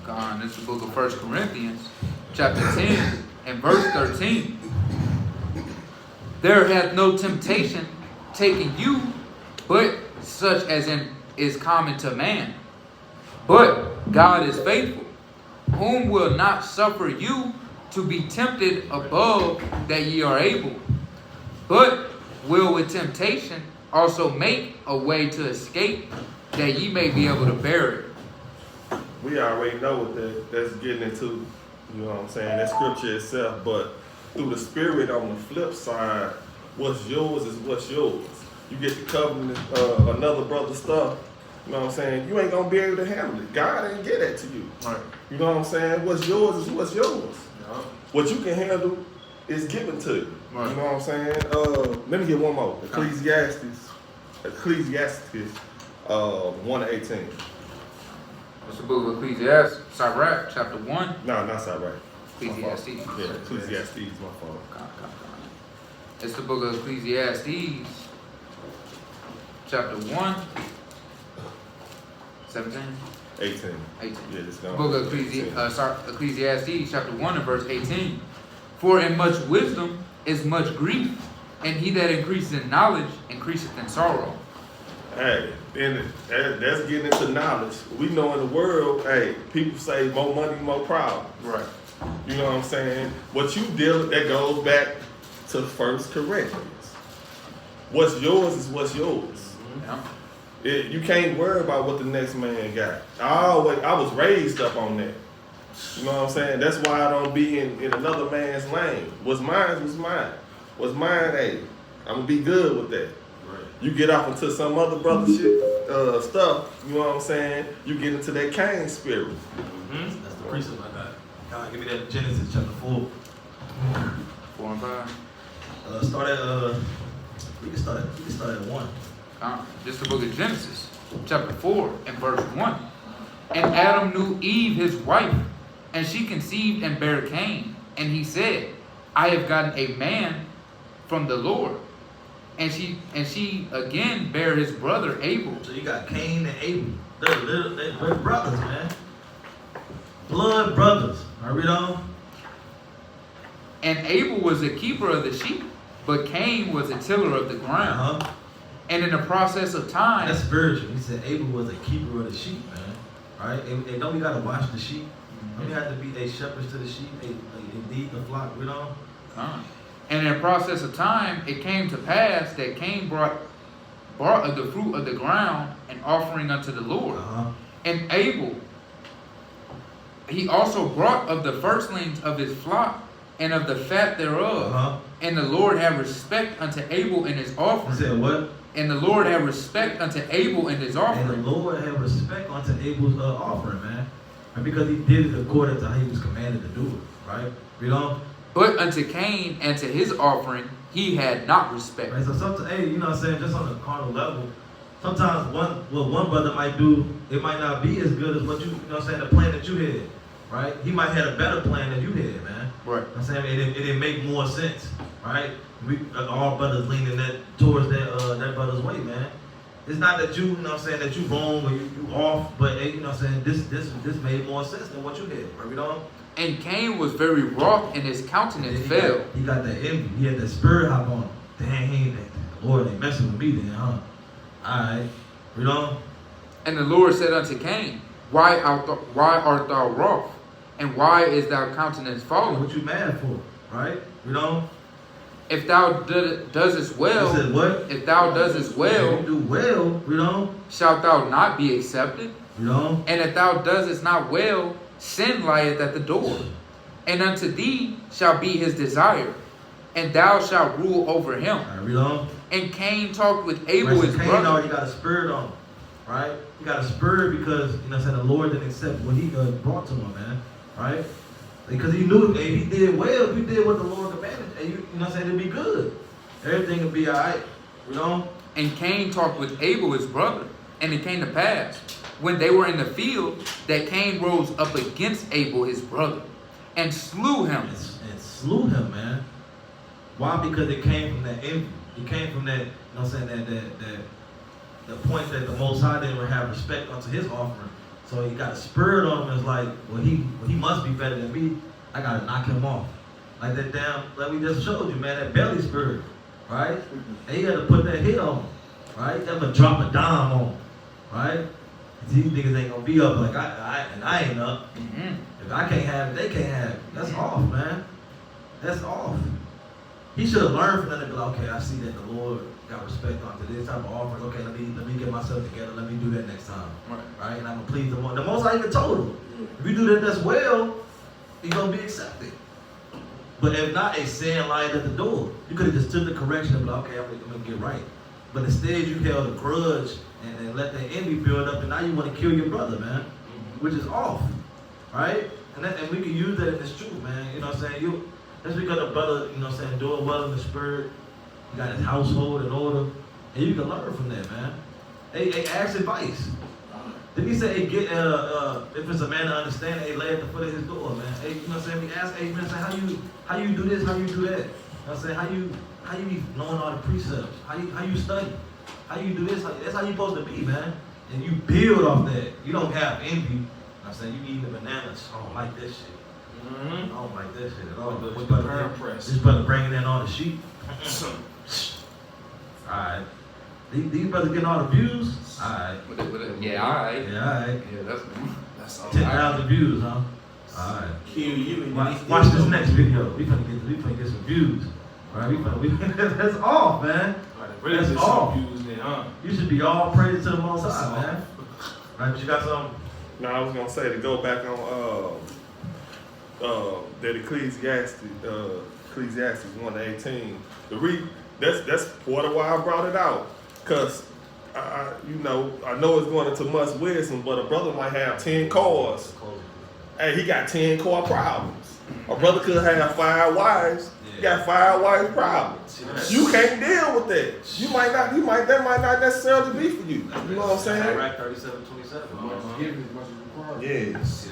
God, this is the book of 1 Corinthians, chapter 10 and verse 13. There hath no temptation taken you, but such as is common to man. But God is faithful, whom will not suffer you to be tempted above that ye are able, but will with temptation also make a way to escape, that ye may be able to bear it. We already know what that's getting into, you know what I'm saying, that scripture itself, but through the spirit on the flip side, what's yours is what's yours. You get to covenant another brother's stuff, you know what I'm saying, you ain't going to be able to handle it. God ain't get that to you. Right. You know what I'm saying? What's yours is what's yours. What you can handle is given to you. Right. You know what I'm saying? Let me get one more. Ecclesiastes 1:18. It's the book of Ecclesiastes, Sirach, chapter 1. No, not Sirach. Ecclesiastes. Yeah, Ecclesiastes, my fault. It's the book of Ecclesiastes, chapter 1, 17? 18. 18. Yeah, this The book of Ecclesiastes, chapter 1 and verse 18. For in much wisdom is much grief, and he that increases in knowledge increaseth in sorrow. Hey, and that's getting into knowledge. We know in the world, hey, people say more money, more problems. Right. You know what I'm saying? What you deal, that goes back to 1 Corinthians. What's yours is what's yours. Yeah. You can't worry about what the next man got. I was raised up on that. You know what I'm saying? That's why I don't be in another man's lane. What's mine was mine. What's mine, hey, I'm gonna be good with that. Right. You get off into some other brother shit stuff, you know what I'm saying? You get into that Cain spirit. Mm-hmm. That's the precept I got. God, give me that Genesis chapter 4. 4 and 5. We can start at 1. This is the book of Genesis, chapter 4 and verse 1. And Adam knew Eve his wife, and she conceived and bare Cain. And he said, I have gotten a man from the Lord. And she again bare his brother Abel. So you got Cain and Abel. They're brothers, man. Blood brothers. All right, read on. And Abel was a keeper of the sheep, but Cain was a tiller of the ground. Uh-huh. And in the process of time, That's spiritual. He said Abel was a keeper of the sheep, man. Right? And don't we gotta watch the sheep? Don't we have to be a shepherds to the sheep? They lead the flock, you know? and in the process of time, it came to pass that Cain brought of the fruit of the ground an offering unto the Lord. Uh-huh. And Abel, he also brought of the firstlings of his flock and of the fat thereof. Uh-huh. And the Lord had respect unto Abel in his offering. He said what? And the Lord had respect unto Abel in his And offering. the Lord had respect unto Abel's offering, man. And because he did it according to how he was commanded to do it, right? You know? But unto Cain and to his offering he had not respect. Right, so sometimes, hey, you know what I'm saying, just on the carnal level, sometimes what one brother might do, it might not be as good as what you know what I'm saying, the plan that you had, right? He might have a better plan than you had, man. Right. You know what I'm saying, it didn't make more sense, right? We all brothers leaning towards that brother's way, man. It's not that you know what I'm saying, that you wrong or you off, but hey, you know what I'm saying, this made more sense than what you did, right? You know? And Cain was very wroth, and his countenance fell. He got that envy. He had that spirit hop on him. Dang, he ain't the Lord ain't messing with me then, huh? Alright. You know? And the Lord said unto Cain, Why art thou wroth? And why is thy countenance fallen? What you mad for? Right? You know? If thou doest well, He said what? if thou doest well, If you do well, you know? shalt thou not be accepted? You know? And if thou doest not well, sin lieth at the door. And unto thee shall be his desire, and thou shalt rule over him. Alright, you know? And Cain talked with Abel Right, so his Cain brother. already got a spirit on him. Right? He got a spirit because, you know what I'm saying, the Lord didn't accept what he brought to him, man. Right? Because he knew if he did well, if he did what the Lord commanded, and you know what I'm saying, it'd be good. Everything would be alright. You know? And Cain talked with Abel his brother. And it came to pass, when they were in the field, that Cain rose up against Abel his brother, and slew him. And slew him, man. Why? Because it came from that envy. It came from that, you know what I'm saying, that the point that the Most High didn't have respect unto his offering. So he got a spirit on him. It's like, well, he must be better than me. I gotta knock him off. Like that damn, like we just showed you, man, that belly spirit, right? And you gotta put that hit on him, right? You gotta drop a dime on him, right? These niggas ain't gonna be up like I ain't up. Mm-hmm. If I can't have it, they can't have it. That's off, man. That's off. He should have learned from that and be like, okay, I see that the Lord got respect onto this type of offering. Okay, let me get myself together. Let me do that next time. Right? And I'm gonna please the Most. The Most I even told him, if you do that's well, you're gonna be accepted. But if not, a sin lied at the door. You could have just took the correction and be like, okay, I'm gonna get right. But instead, you held a grudge and let that envy build up, and now you want to kill your brother, man, which is off, right? And we can use that in this truth, man. You know what I'm saying? That's because the brother, you know what I'm saying, doing well in the spirit. He got his household in order, and you can learn from that, man. Hey, ask advice. Didn't he say, hey, get if it's a man to understand, hey, lay at the foot of his door, man. Hey, you know what I'm saying? We ask, hey, man, say, how you do this, how you do that? You know what I'm saying? How you be knowing all the precepts? How you study? How you do this? That's how you supposed to be, man. And you build off that. You don't have envy. You know what I'm saying? You eating the bananas. I don't like this shit. I don't like this shit at all. This brother bringing in all the sheep. Alright. These brothers getting all the views? Alright. Yeah, alright. Yeah, alright. Yeah, that's all. 10,000 views, huh? Alright. Kill you. Watch this next video. We finna get some views. Alright, that's off, man. That's off. Views then, huh? You should be all praise to the Most High, man. Right, but you got something? No, I was gonna say to go back on that Ecclesiastes 1:18. That's part of why I brought it out, cause I know it's going into much wisdom, but a brother might have 10 cars. Hey, he got 10 car problems. A brother could have 5 wives. He got 5 wives problems. You can't deal with that. That might not necessarily be for you. You know what I'm saying? Iraq 37:27. Yes.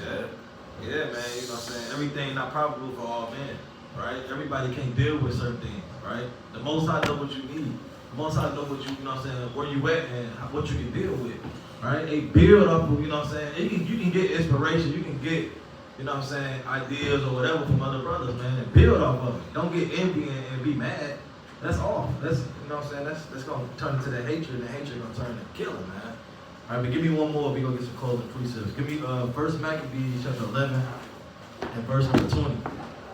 Yeah, man, you know what I'm saying? Everything not probable for all men, right? Everybody can't deal with certain things, right? The Most High know what you need. The Most High know what you know what I'm saying, where you at and what you can deal with, right? They build up of, you know what I'm saying? You can get inspiration, you can get, you know what I'm saying, ideas or whatever from other brothers, man, and build off of it. Don't get envy and be mad. That's off. That's, you know what I'm saying, that's going to turn into that hatred, and the hatred going to turn into killing, man. All right, but give me one more. We're going to get some closing precepts. Give me 1 Maccabees chapter 11 and verse number 20.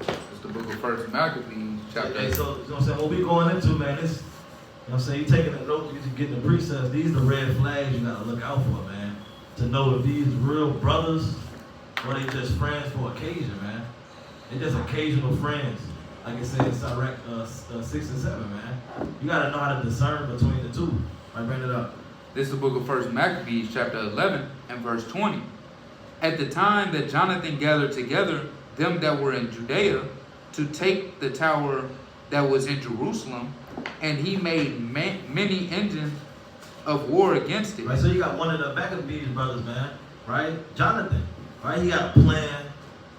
It's the book of 1 Maccabees chapter 8. Hey, so, you know what I'm saying, what we going into, man, this, you know what I'm saying, you taking the notes, you getting the precepts. These are the red flags you got to look out for, man, to know if these real brothers or they just friends for occasion, man. They're just occasional friends. Like I said, it's Iraq 6 and 7, man. You got to know how to discern between the two. All right, bring it up. This is the book of 1 Maccabees, chapter 11, and verse 20. At the time that Jonathan gathered together them that were in Judea to take the tower that was in Jerusalem, and he made many engines of war against it. Right, so you got one of the Maccabees brothers, man, right? Jonathan, right? He got a plan,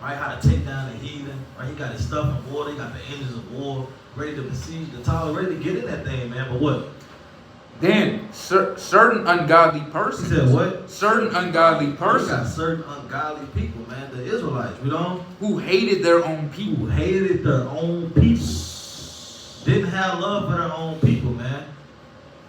right? How to take down the heathen, right? He got his stuff in order, he got the engines of war, ready to besiege the tower, ready to get in that thing, man. But what? Then certain ungodly persons. He said what? Certain ungodly We persons. got certain ungodly people, man. The Israelites, we don't. Who hated their own people. Who hated their own people. Didn't have love for their own people, man.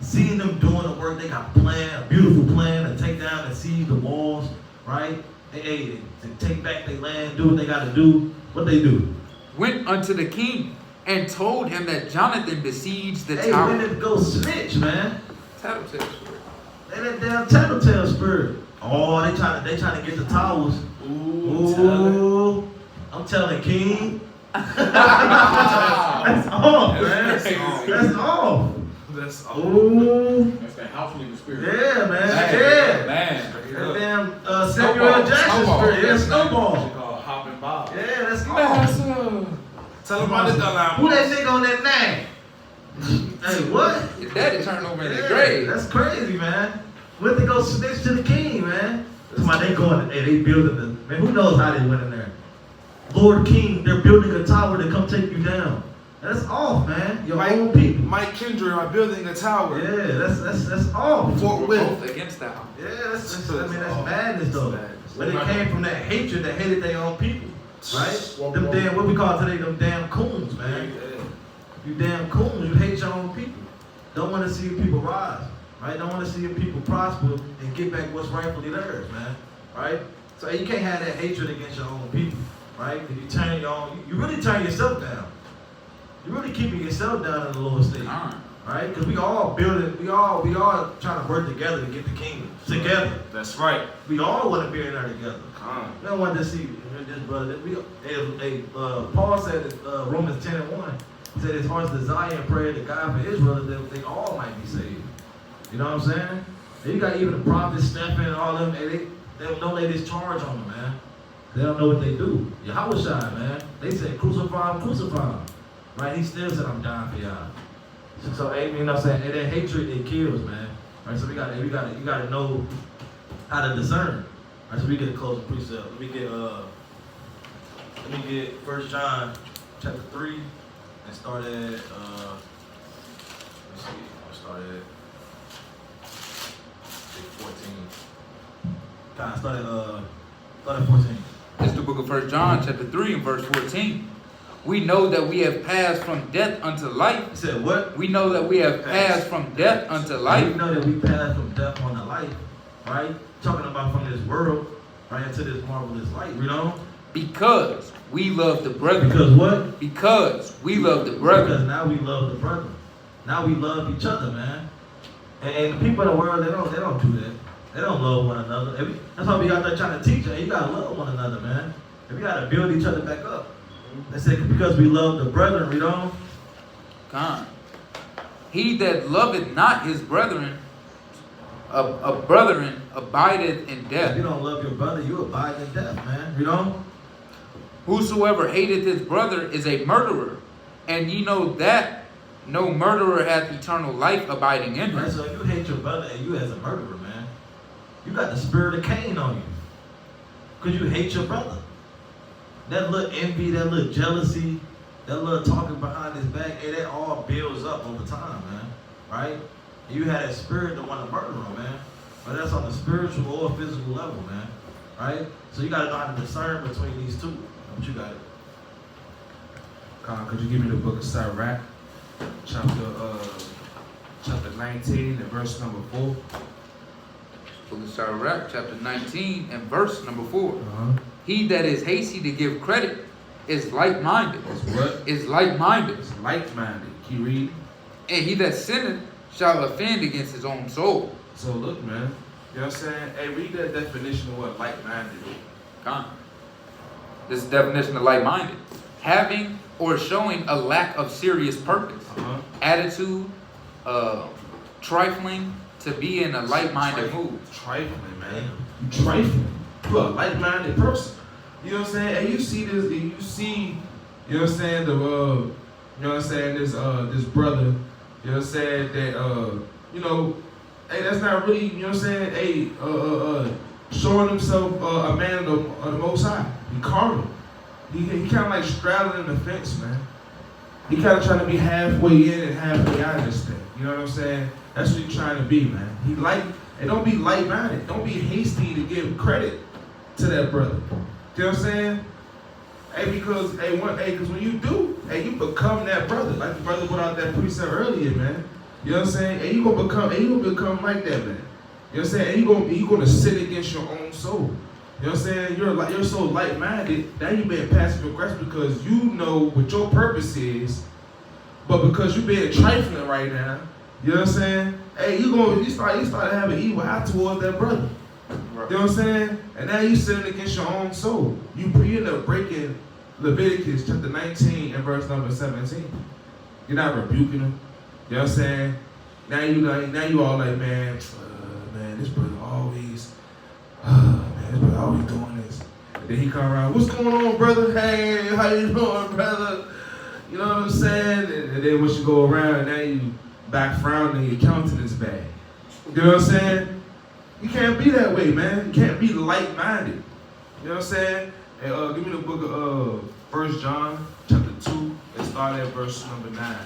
Seeing them doing the work, they got a plan, a beautiful plan to take down and seize the walls, right? Hey, to take back their land, do what they got to do. What they do? Went unto the king and told him that Jonathan besieged the Hey, tower. when did it go snitch, man? Tattletale spirit. They that damn tattletale spirit. Oh, they trying to get the towers. Ooh. I'm telling King. That's off, man. That's off. That's off. Ooh. That's that house nigga spirit. Yeah, man. Man. That damn Samuel L. Jackson spirit. Yeah, Snowball. Called Hop and Bob. Yeah, that's off. Tell him about this line. Who that nigga on that name? Hey, what? Your daddy turned over in the Yeah, grave. that's crazy, man. Went to go snitch to the king, man. Somebody they going, hey, they building the, man, who knows how they went in there? Lord King, they're building a tower to come take you down. That's off, man. Your own people. Mike Kendrick are building a tower. Yeah, that's off. Fort We're Worth. both against that. Yeah, that's madness though. But it came from that hatred that hated their own people, right? Them damn, what we call today, them damn coons, man. You damn coons, you hate your own people. Don't want to see your people rise, right? Don't want to see your people prosper and get back what's rightfully theirs, man, right? So you can't have that hatred against your own people, right? If you turn your own, you really turn yourself down. You're really keeping yourself down in the lower state, right? Because we all building, we all trying to work together to get the kingdom together. That's right. We all want to be in there together. We don't want to see this brother. Paul said in Romans 10 and 1, he said his heart's desire and prayer to God for Israel that they all might be saved. You know what I'm saying? And you got even the prophets, Stephen, and all of them, they don't lay this charge on them, man. They don't know what they do. Yahushua, man. They said, crucify him, crucify him. Right? He still said, I'm dying for y'all. So, you know what I'm saying? And that hatred, it kills, man. Right? So you gotta know how to discern. All right, so we get a closing precept. Let me get 1 John chapter 3 and start at let's see, I'll start at 14. God, start at 14. It's the book of 1 John chapter 3 and verse 14. We know that we have passed from death unto life. He said what? We know that we have passed from death unto life. We know that we passed from death unto life, right? Talking about from this world, right, into this marvelous light, you know? Because we love the brethren. Because what? Because we love the brethren. Because now we love the brethren. Now we love each other, man. And the people in the world, they don't do that. They don't love one another. That's why we out there trying to teach them. You gotta love one another, man. And we gotta build each other back up. They say because we love the brethren, we don't. God. He that loveth not his brethren, a brethren abideth in If death. you don't love your brother, you abide in death, man. You know? Whosoever hateth his brother is a murderer, and ye know that no murderer hath eternal life abiding in Right, him. so if you hate your brother and you as a murderer, man, you got the spirit of Cain on you. Because you hate your brother. That little envy, that little jealousy, that little talking behind his back, that all builds up over time, man. Right? And you had that spirit to want to murder him, man. But that's on the spiritual or physical level, man. Right? So you got to know how to discern between these two. What you got? Could you give me the book of Sirach, chapter 19 and verse number 4? Book of Sirach, chapter 19 and verse number 4. He that is hasty to give credit is like-minded. Is what? Is like-minded. It's like-minded. Can you read? And he that sinneth shall offend against his own soul. So look, man. You know what I'm saying? Hey, read that definition of what like-minded is. God. This is the definition of like-minded. Having or showing a lack of serious purpose. Attitude, trifling, to be in a like-minded mood. Trifling, man. You trifling. You a like-minded person. You know what I'm saying? And you see this, and you see, you know what I'm saying, you know what I'm saying, this brother, you know what I'm saying, that you know, hey, that's not really, you know what I'm saying, hey, showing himself a man of the Most High. He carnal. He kind of like straddling the fence, man. He kind of trying to be halfway in and halfway out of this thing. You know what I'm saying? That's what he's trying to be, man. And don't be light-minded. Don't be hasty to give credit to that brother. You know what I'm saying? Hey, because when you do, hey, you become that brother. Like the brother put out that precept earlier, man. You know what I'm saying? And you gonna become like that, man. You know what I'm saying? And you gonna sin against your own soul. You know what I'm saying? You're so light-minded, now you're being passive-aggressive because you know what your purpose is, but because you're being trifling right now, you know what I'm saying? Hey, you start to have an evil eye towards that brother. Right. You know what I'm saying? And now you sinning against your own soul. You end up breaking Leviticus chapter 19 and verse number 17. You're not rebuking him. You know what I'm saying? Now you all like, man, this brother always, this brother always doing this. And then he come around, what's going on, brother? Hey, how you doing, brother? You know what I'm saying? And then once you go around, now you back frowning, your countenance bad. You know what I'm saying? You can't be that way, man. You can't be light-minded. You know what I'm saying? And give me the book of 1 John chapter 2 and start at verse number 9.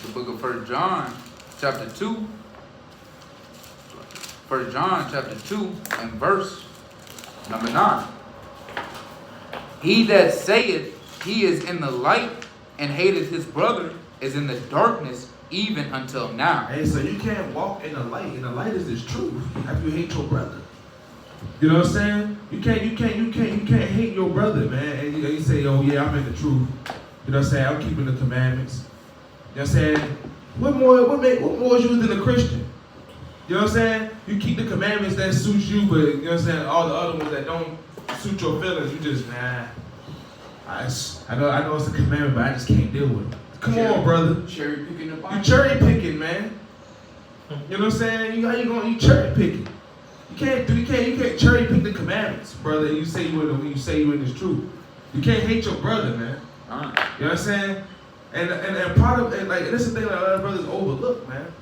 The book of 1 John chapter 2. 1 John chapter 2 and verse number 9. He that saith he is in the light and hateth his brother is in the darkness even until now. Hey, so you can't walk in the light, and the light is this truth after you hate your brother. You know what I'm saying? You can't hate your brother, man. And you say, oh yeah, I'm in the truth. You know what I'm saying? I'm keeping the commandments. You know what I'm saying? What more is you than a Christian? You know what I'm saying? You keep the commandments that suit you, but you know what I'm saying? All the other ones that don't suit your feelings, you just, nah. I know it's a commandment, but I just can't deal with it. Come on, brother. Cherry picking the Bible. You cherry picking, man. You know what I'm saying? How you cherry picking? You can't cherry pick the commandments, brother. You say you in this truth. You can't hate your brother, man. You know what I'm saying? And part of it, like, this is the thing that a lot of brothers overlook, man.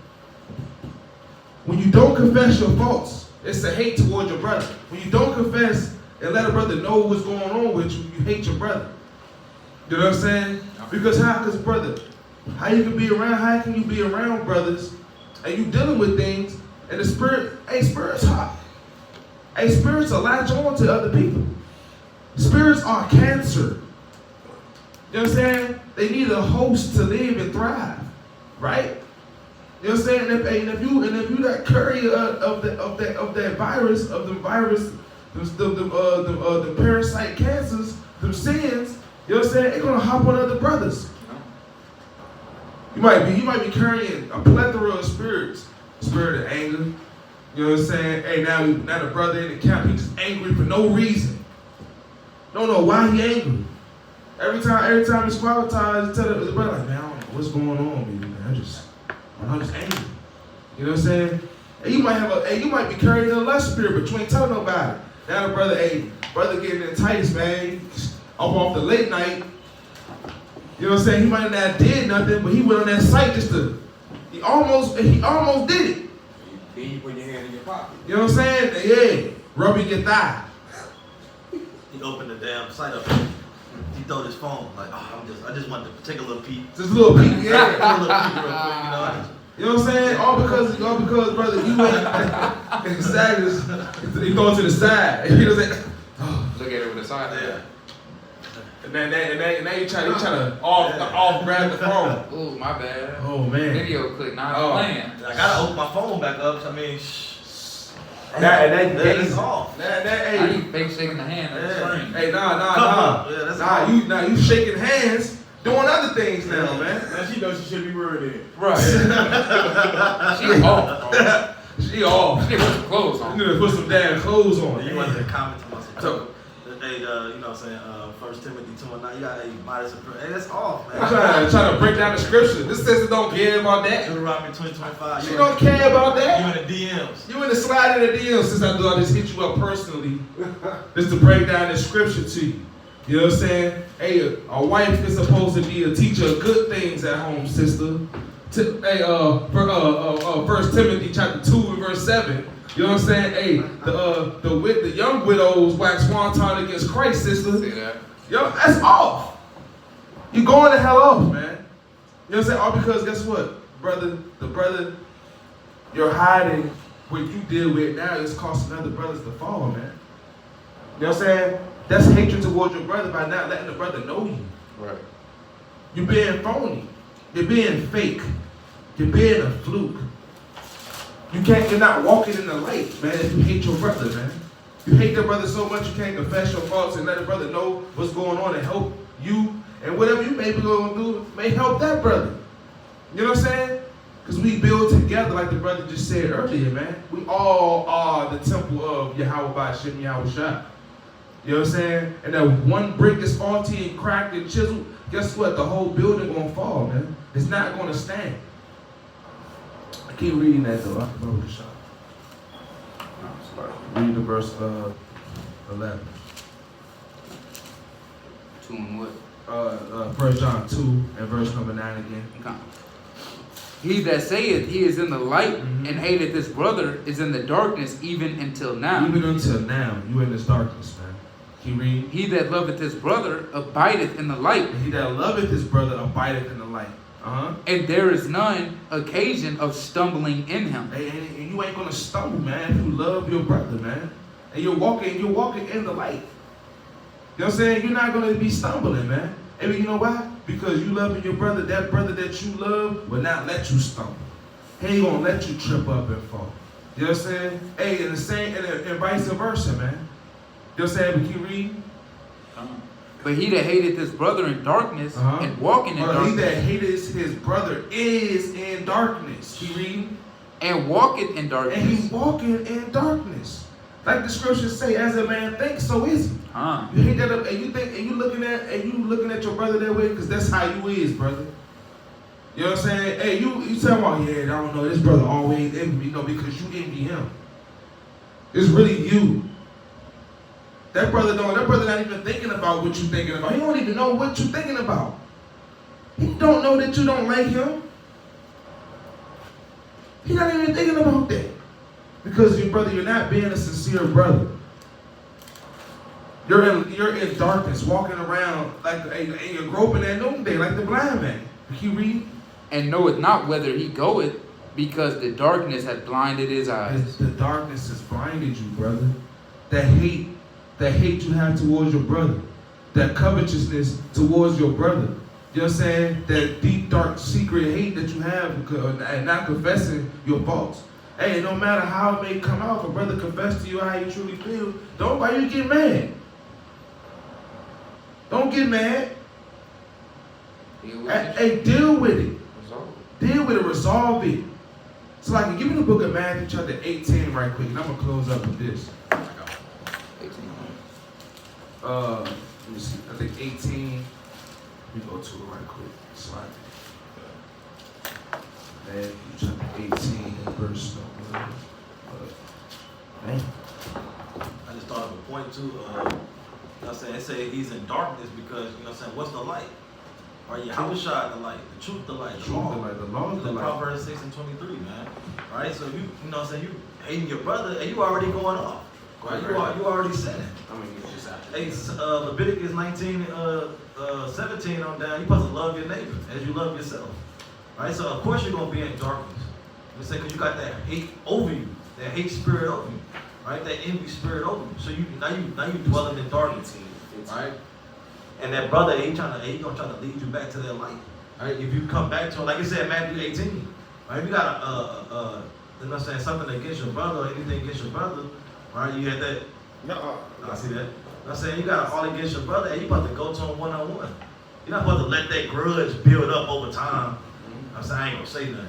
When you don't confess your faults, it's a hate towards your brother. When you don't confess and let a brother know what's going on with you, you hate your brother. You know what I'm saying? Because brother, how can you be around brothers and you dealing with things and the spirit's hot. Spirits are latch on to other people. Spirits are cancer. You know what I'm saying? They need a host to live and thrive, right? You know what I'm saying? And if you that carrier of that virus, the parasite cancers, them sins, you know what I'm saying? It's gonna hop on other brothers. You might be carrying a plethora of spirits, spirit of anger. You know what I'm saying? Hey, now the brother in the camp, he just angry for no reason. Don't know why he angry. Every time it's quiet time, tell the brother like, man, I don't know what's going on, baby, man. I'm just angry. You know what I'm saying? And you might be carrying a lust spirit, but you ain't telling nobody. Now the brother getting enticed, man. Off the late night. You know what I'm saying? He might have not did nothing, but he went on that site he almost did it. Then you put your hand in your pocket. You know what I'm saying? Yeah, rubbing your thigh. He opened the damn site up. He throw his phone like, I just wanted to take a little peek. Just a little peek, yeah. Take a little peek real quick, you know. You know what I'm saying? All because, brother, you went exactly. You go to the side. You know what I'm saying? Look at it with the side. Yeah. And now you try to off grab the phone. Oh, my bad. Oh man. Video clip, not playing. I gotta open my phone back up. I mean, That is off. I need fake shaking the hand on the screen. Hey, nah. You shaking hands, doing other things now, man. Now she knows she shouldn't be worried in. Right. She off, bro. She off. She need to put some clothes on. You need to put some damn clothes on. You want to comment to myself. Hey, you know what I'm saying? 1 Timothy 2:9. You got modest. Hey, that's off, man. I'm trying to break down the scripture. This sister don't care about that. Deuteronomy 20:25. She don't care about that. You in the DMs. You in the slide in the DMs since I just hit you up personally, just to break down the scripture to you. You know what I'm saying? Hey, a wife is supposed to be a teacher of good things at home, sister. Hey, 1 Timothy chapter 2 and verse 7. You know what I'm saying? Hey, the young widows wax wanton against Christ, sister. See that? Yo, that's off. You going the hell off, man. You know what I'm saying? All because guess what, brother? The brother you're hiding what you deal with now is costing other brothers to fall, man. You know what I'm saying? That's hatred towards your brother by not letting the brother know you. Right. You're being phony. You're being fake. You're being a fluke. You're not walking in the light, man, if you hate your brother, man. You hate your brother so much you can't confess your faults and let the brother know what's going on and help you. And whatever you may be going to do may help that brother. You know what I'm saying? Because we build together, like the brother just said earlier, man. We all are the temple of Yahweh Ba'Shem Yahweh Shah. You know what I'm saying? And that one brick is faulty and cracked and chiseled, guess what? The whole building going to fall, man. It's not going to stand. I keep reading that though. I can go with the shot. Read the verse 11. 2 and what? 1 John 2 and verse number 9 again. Okay. He that saith he is in the light and hateth his brother is in the darkness even until now. Even until now, you in this darkness, man. Keep reading. He that loveth his brother abideth in the light. And he that loveth his brother abideth in the light. And there is none occasion of stumbling in him. And you ain't gonna stumble, man, if you love your brother, man. And you're walking in the light. You know what I'm saying? You're not gonna be stumbling, man. And you know why? Because you loving your brother, that brother that you love will not let you stumble. He ain't gonna let you trip up and fall. You know what I'm saying? Hey, and the same and vice versa, man. You know what I'm saying? But keep reading. But he that hateth his brother in darkness and walking in darkness. He that hateth his brother is in darkness. He reading? And walketh in darkness. And he walking in darkness. Like the scriptures say, as a man thinks, so is he. You hate that up, and you think, and you looking at your brother that way, because that's how you is, brother. You know what I'm saying? Hey, you tell him, yeah, I don't know, this brother always envy me. No, because you envy him. It's really you. That brother not even thinking about what you thinking about. He don't even know what you thinking about. He don't know that you don't like him. He not even thinking about that. Because your brother, you're not being a sincere brother. You're in darkness, walking around and you're groping at noonday like the blind man. Keep reading. And knoweth not whither he goeth, because the darkness hath blinded his eyes. The darkness has blinded you, brother. That hate you have towards your brother. That covetousness towards your brother. You know what I'm saying? That deep, dark, secret hate that you have and not confessing your faults. Hey, no matter how it may come out, if a brother confess to you how you truly feel, why you get mad? Don't get mad. Hey, deal with it. Deal with it, resolve it. So like, give me the book of Matthew chapter 18 right quick, and I'm gonna close up with this. 18. Let me see, I think 18. Let me go to it right quick. Slide. Matthew chapter 18, verse number. Man. I just thought of a point too. You know what I'm saying? They say he's in darkness because, you know what I'm saying, what's the light? Right? Yahushua the light, the truth the light, the law. The law is the light. Proverbs 6 and 23, man. Right? So you know what I'm saying, you hating your brother and you already going off. Right? You already said it. I'm gonna get this out. Hey, Leviticus 19, 17 on down, you're supposed to love your neighbor as you love yourself. Right? So of course you're gonna be in darkness. You say because you got that hate over you, that hate spirit over you. Right, that envy spirit over you. So now you dwelling in darkness, right? And that brother, he gonna try to lead you back to that light. Right? If you come back to it, like I said, Matthew 18, right? If you got you know what I'm saying, something against your brother or anything against your brother, right? You had that. No, I see that. I'm saying you got all against your brother, and you about to go to him one-on-one. You're not supposed to let that grudge build up over time. I'm saying I ain't gonna say nothing.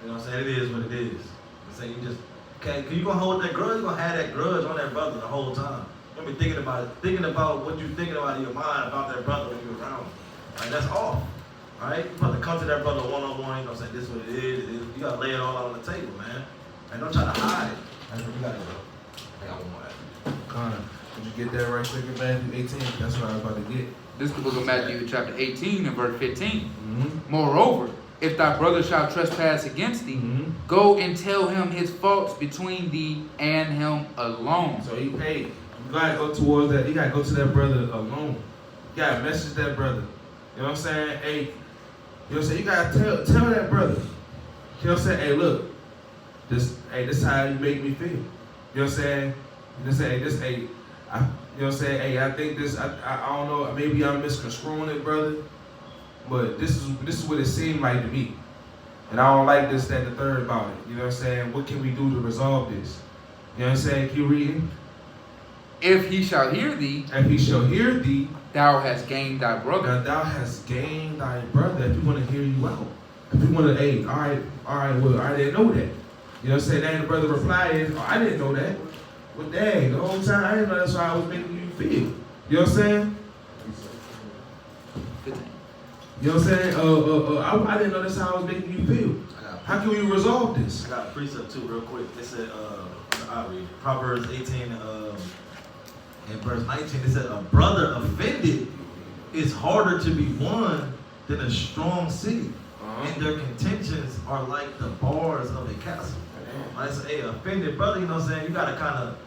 You know what I'm saying? It is what it is. I'm saying you just. Okay, cause you gonna hold that grudge, you gonna have that grudge on that brother the whole time. You're gonna be thinking about what you're thinking about in your mind about that brother when you're around him. Like that's off. Alright? You have to come to that brother one-on-one, you know what I'm saying, this is what it is. You gotta lay it all out on the table, man. And don't try to hide it. That's what you gotta do. I got one more. Connor, did you get that right quick in Matthew 18? That's what I was about to get. This is the book of Matthew chapter 18 and verse 15. Mm-hmm. Moreover, if thy brother shall trespass against thee, go and tell him his faults between thee and him alone. So you gotta go towards that. You gotta go to that brother alone. You gotta message that brother. You know what I'm saying? Hey, you know what I'm saying? You gotta tell that brother. You know what I'm saying? Hey, look, this is how you make me feel. You know what I'm saying? You know what I'm saying? You know what I'm saying? Hey, I think this. I don't know. Maybe I'm misconstruing it, brother. But this is what it seemed like to me. And I don't like this, that, and the third about it. You know what I'm saying? What can we do to resolve this? You know what I'm saying? Keep reading. If he shall hear thee, thou hast gained thy brother. Now thou hast gained thy brother. If we want to hear you out. If we want to, hey, all right, well, I didn't know that. You know what I'm saying? Then the brother replied, I didn't know that. Well, dang, the whole time I didn't know that's how I was making you feel. You know what I'm saying? You know what I'm saying? I didn't know that's how I was making you feel. How can we resolve this? I got a precept too, real quick. It said, I'll read it. Proverbs 18 and verse 19. It said, a brother offended is harder to be won than a strong city, and their contentions are like the bars of a castle. Right? So, hey, offended brother, you know what I'm saying? You gotta kind of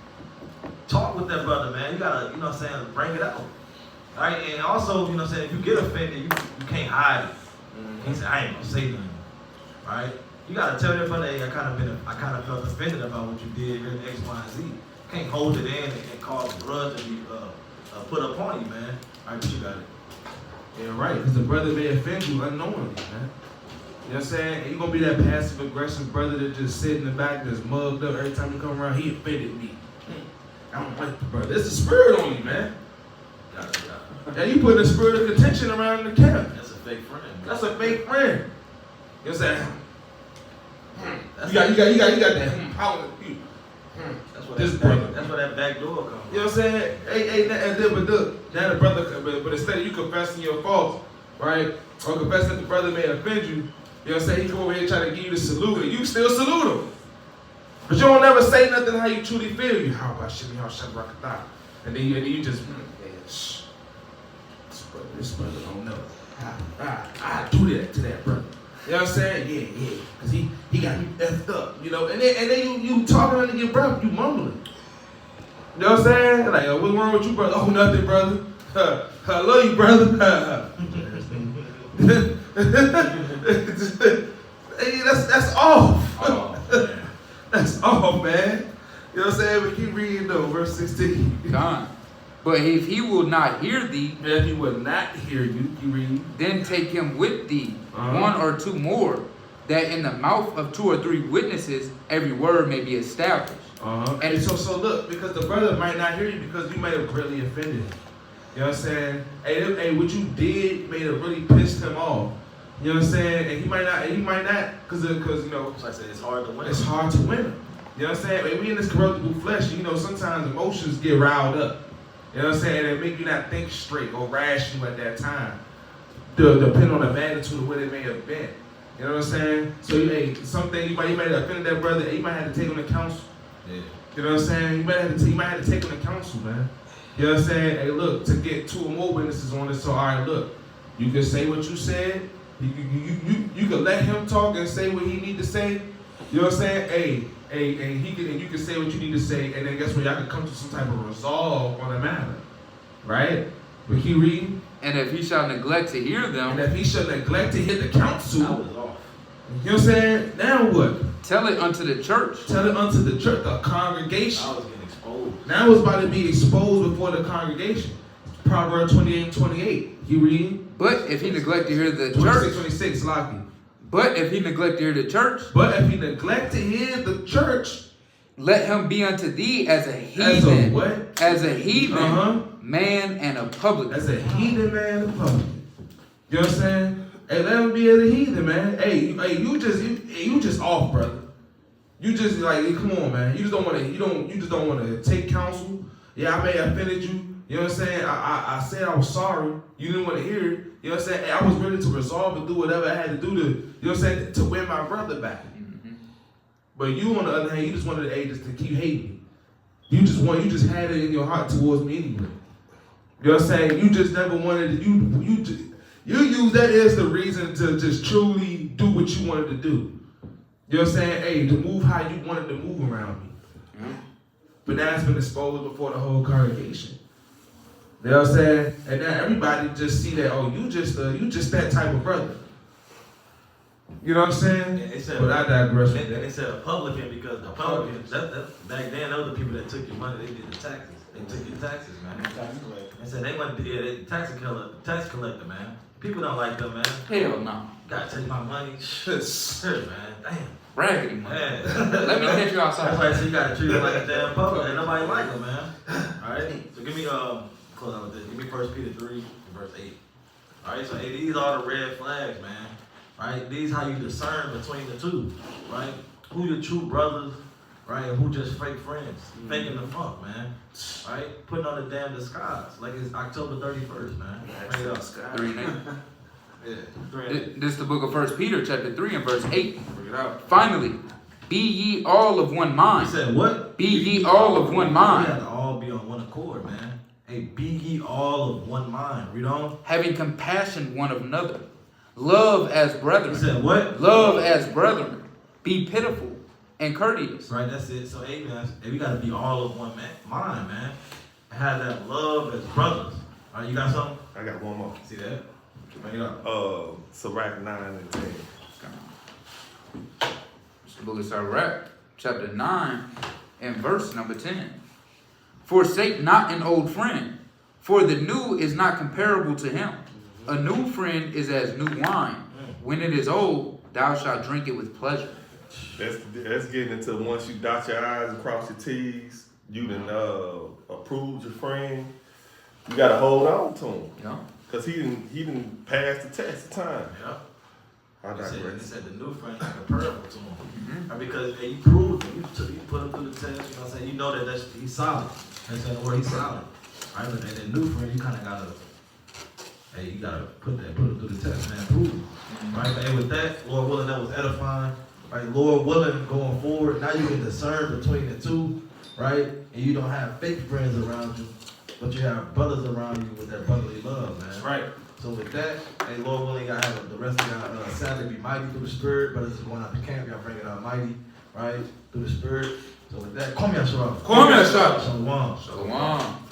talk with that brother, man. You gotta, you know what I'm saying, bring it out. Right? And also, you know what I'm saying, if you get offended, you can't hide it. He said, I ain't gonna say nothing. Right? You gotta tell that brother, hey, I kind of felt offended about what you did here in X, Y, and Z. You can't hold it in and cause a grudge to be put upon you, man. All right, but you got it. Yeah, right. Because the brother may offend you unknowingly, man. You know what I'm saying? And you're gonna be that passive aggressive brother that just sit in the back and just mugged up every time you come around. He offended me. I don't like the brother. It's the spirit on you, man. Got it. Yeah, you put a spirit of contention around the camp. That's a fake friend, man. That's a fake friend. You know what I'm saying? You got that power. That's what This that brother. That's where that back door comes from. You know what I'm saying? Hey, but look, now the brother, but instead of you confessing your faults, right? Or confessing that the brother may offend you, you know what I'm saying? He come over here trying to give you the salute, and you still salute him. But you don't ever say nothing how you truly feel. You, how about Shimmy, how Shabbat, and then you just, shh. This brother don't know. I do that to that brother. You know what I'm saying? Yeah. Cause he got me effed up, you know. And then you talking under your breath, you mumbling. You know what I'm saying? Like, what's wrong with you, brother? Oh, nothing, brother. I love you, brother. Hey, that's off. Oh, man. That's off, man. You know what I'm saying? But keep reading though, verse 16. God. But if he will not hear thee, If he would not hear you, keep reading. then take him with thee, one or two more, that in the mouth of 2 or 3 witnesses every word may be established. And so look, because the brother might not hear you because you might have really offended him. You know what I'm saying? Hey, what you did may have really pissed him off. You know what I'm saying? And he might not, because you know, Like I said, it's hard to win. it's hard to win him. You know what I'm saying? Like, we in this corruptible flesh, you know, sometimes emotions get riled up. You know what I'm saying? And it make you not think straight or rational at that time. Depending on the magnitude of what it may have been. You know what I'm saying? So, hey, something you might have offended that brother, you might have to take him to counsel. Yeah. You know what I'm saying? You might have to take him to counsel, man. You know what I'm saying? Hey, look, to get 2 or more witnesses on this, so all right, look, you can say what you said. You can let him talk and say what he need to say. You know what I'm saying? And you can say what you need to say, and then guess what? Y'all can come to some type of resolve on the matter, right? But keep reading. And if he shall neglect to hear them, And if he shall neglect to hit the counsel, That was off. you know what I'm saying? Now what? tell it unto the church. Tell it unto the church, the congregation. I was getting exposed. Now it's about to be exposed before the congregation. Proverbs 28:28. You reading? But if he neglect to hear the 26, church, 26, Locky. but if he neglect to hear the church, But if he neglect to hear the church, let him be unto thee as a heathen, as a what? as a heathen Uh-huh. man and a publican. As a heathen man and publican. You know what I'm saying? Hey, let him be as a heathen, man. Hey, you just off, brother. You just like, come on, man. You just don't want to. You just don't want to take counsel. Yeah, I may have offended you. You know what I'm saying? I said I was sorry. You didn't want to hear it. You know what I'm saying? Hey, I was ready to resolve and do whatever I had to do to, you know what I'm saying, to win my brother back. But you, on the other hand, you just wanted just to keep hating me. You just had it in your heart towards me anyway. You know what I'm saying? You just never wanted to, you use that as the reason to just truly do what you wanted to do. You know what I'm saying? Hey, to move how you wanted to move around me. But now it's been exposed before the whole congregation. You know what I'm saying? And now everybody just see that, oh, you just that type of brother. You know what I'm saying? It said, but I digress. They said a publican because the publicans, back then, those were the people that took your money, they did the taxes. They took your taxes, man. They said they went to tax collector, man. People don't like them, man. Hell no. Gotta take my money. Shit, man. Damn. Raggedy money. Man. Let me catch you outside. That's why I say you gotta treat them like a damn public. Ain't nobody like them, man. Alright? So give me, close out with this. Give me 1 Peter 3, verse 8. Alright? So, hey, these are the red flags, man. Right? These how you discern between the two. Right? Who your true brothers, right? And who just fake friends. Faking the fuck, man. Right? Putting on the damn disguise. Like it's October 31st, man. Right up. 3 and 8. Yeah. 3 and 8. This is the book of 1 Peter, chapter 3 and verse 8. Bring it out. Finally, be ye all of one mind. He said what? Be ye all of one mind. We have to all be on one accord, man. Hey, be ye all of one mind. Read on. Having compassion one of another. Love as brethren. He said what? Love as brethren. Be pitiful and courteous. Right, that's it. So, hey, man, we got to be all of one mind, man. Have that love as brothers. All right, you got something? I got one more. See that? Bring it up. Sirach 9 and 10. It's the book of Sirach, chapter 9 and verse number 10. Forsake not an old friend, for the new is not comparable to him. A new friend is as new wine. When it is old, thou shalt drink it with pleasure. That's getting into once you dot your I's and cross your T's, you done approved your friend. You gotta hold on to him. Yeah. Cause he didn't pass the test of time. Yeah. I He digress. said the new friend is comparable to him. Right, because hey, you proved him. You put him through the test. You know what I'm saying? You know that he's solid. That's the word, he's solid. Right, but that new friend, you kind of gotta. Hey, you gotta put him through the test, man. Prove him. Right, but hey, with that, Lord willing, that was edifying. Right, Lord willing, going forward, now you can discern between the two, right? And you don't have fake friends around you, but you have brothers around you with that brotherly love, man. That's right. So So with that, hey, Lord willing, y'all have the rest of y'all Saturday be mighty through the Spirit. Brothers is going out to camp, y'all bring it out mighty, right? Through the Spirit. So with that, call me out, Shalom. Call me out, Shalom. Shalom. Shalom.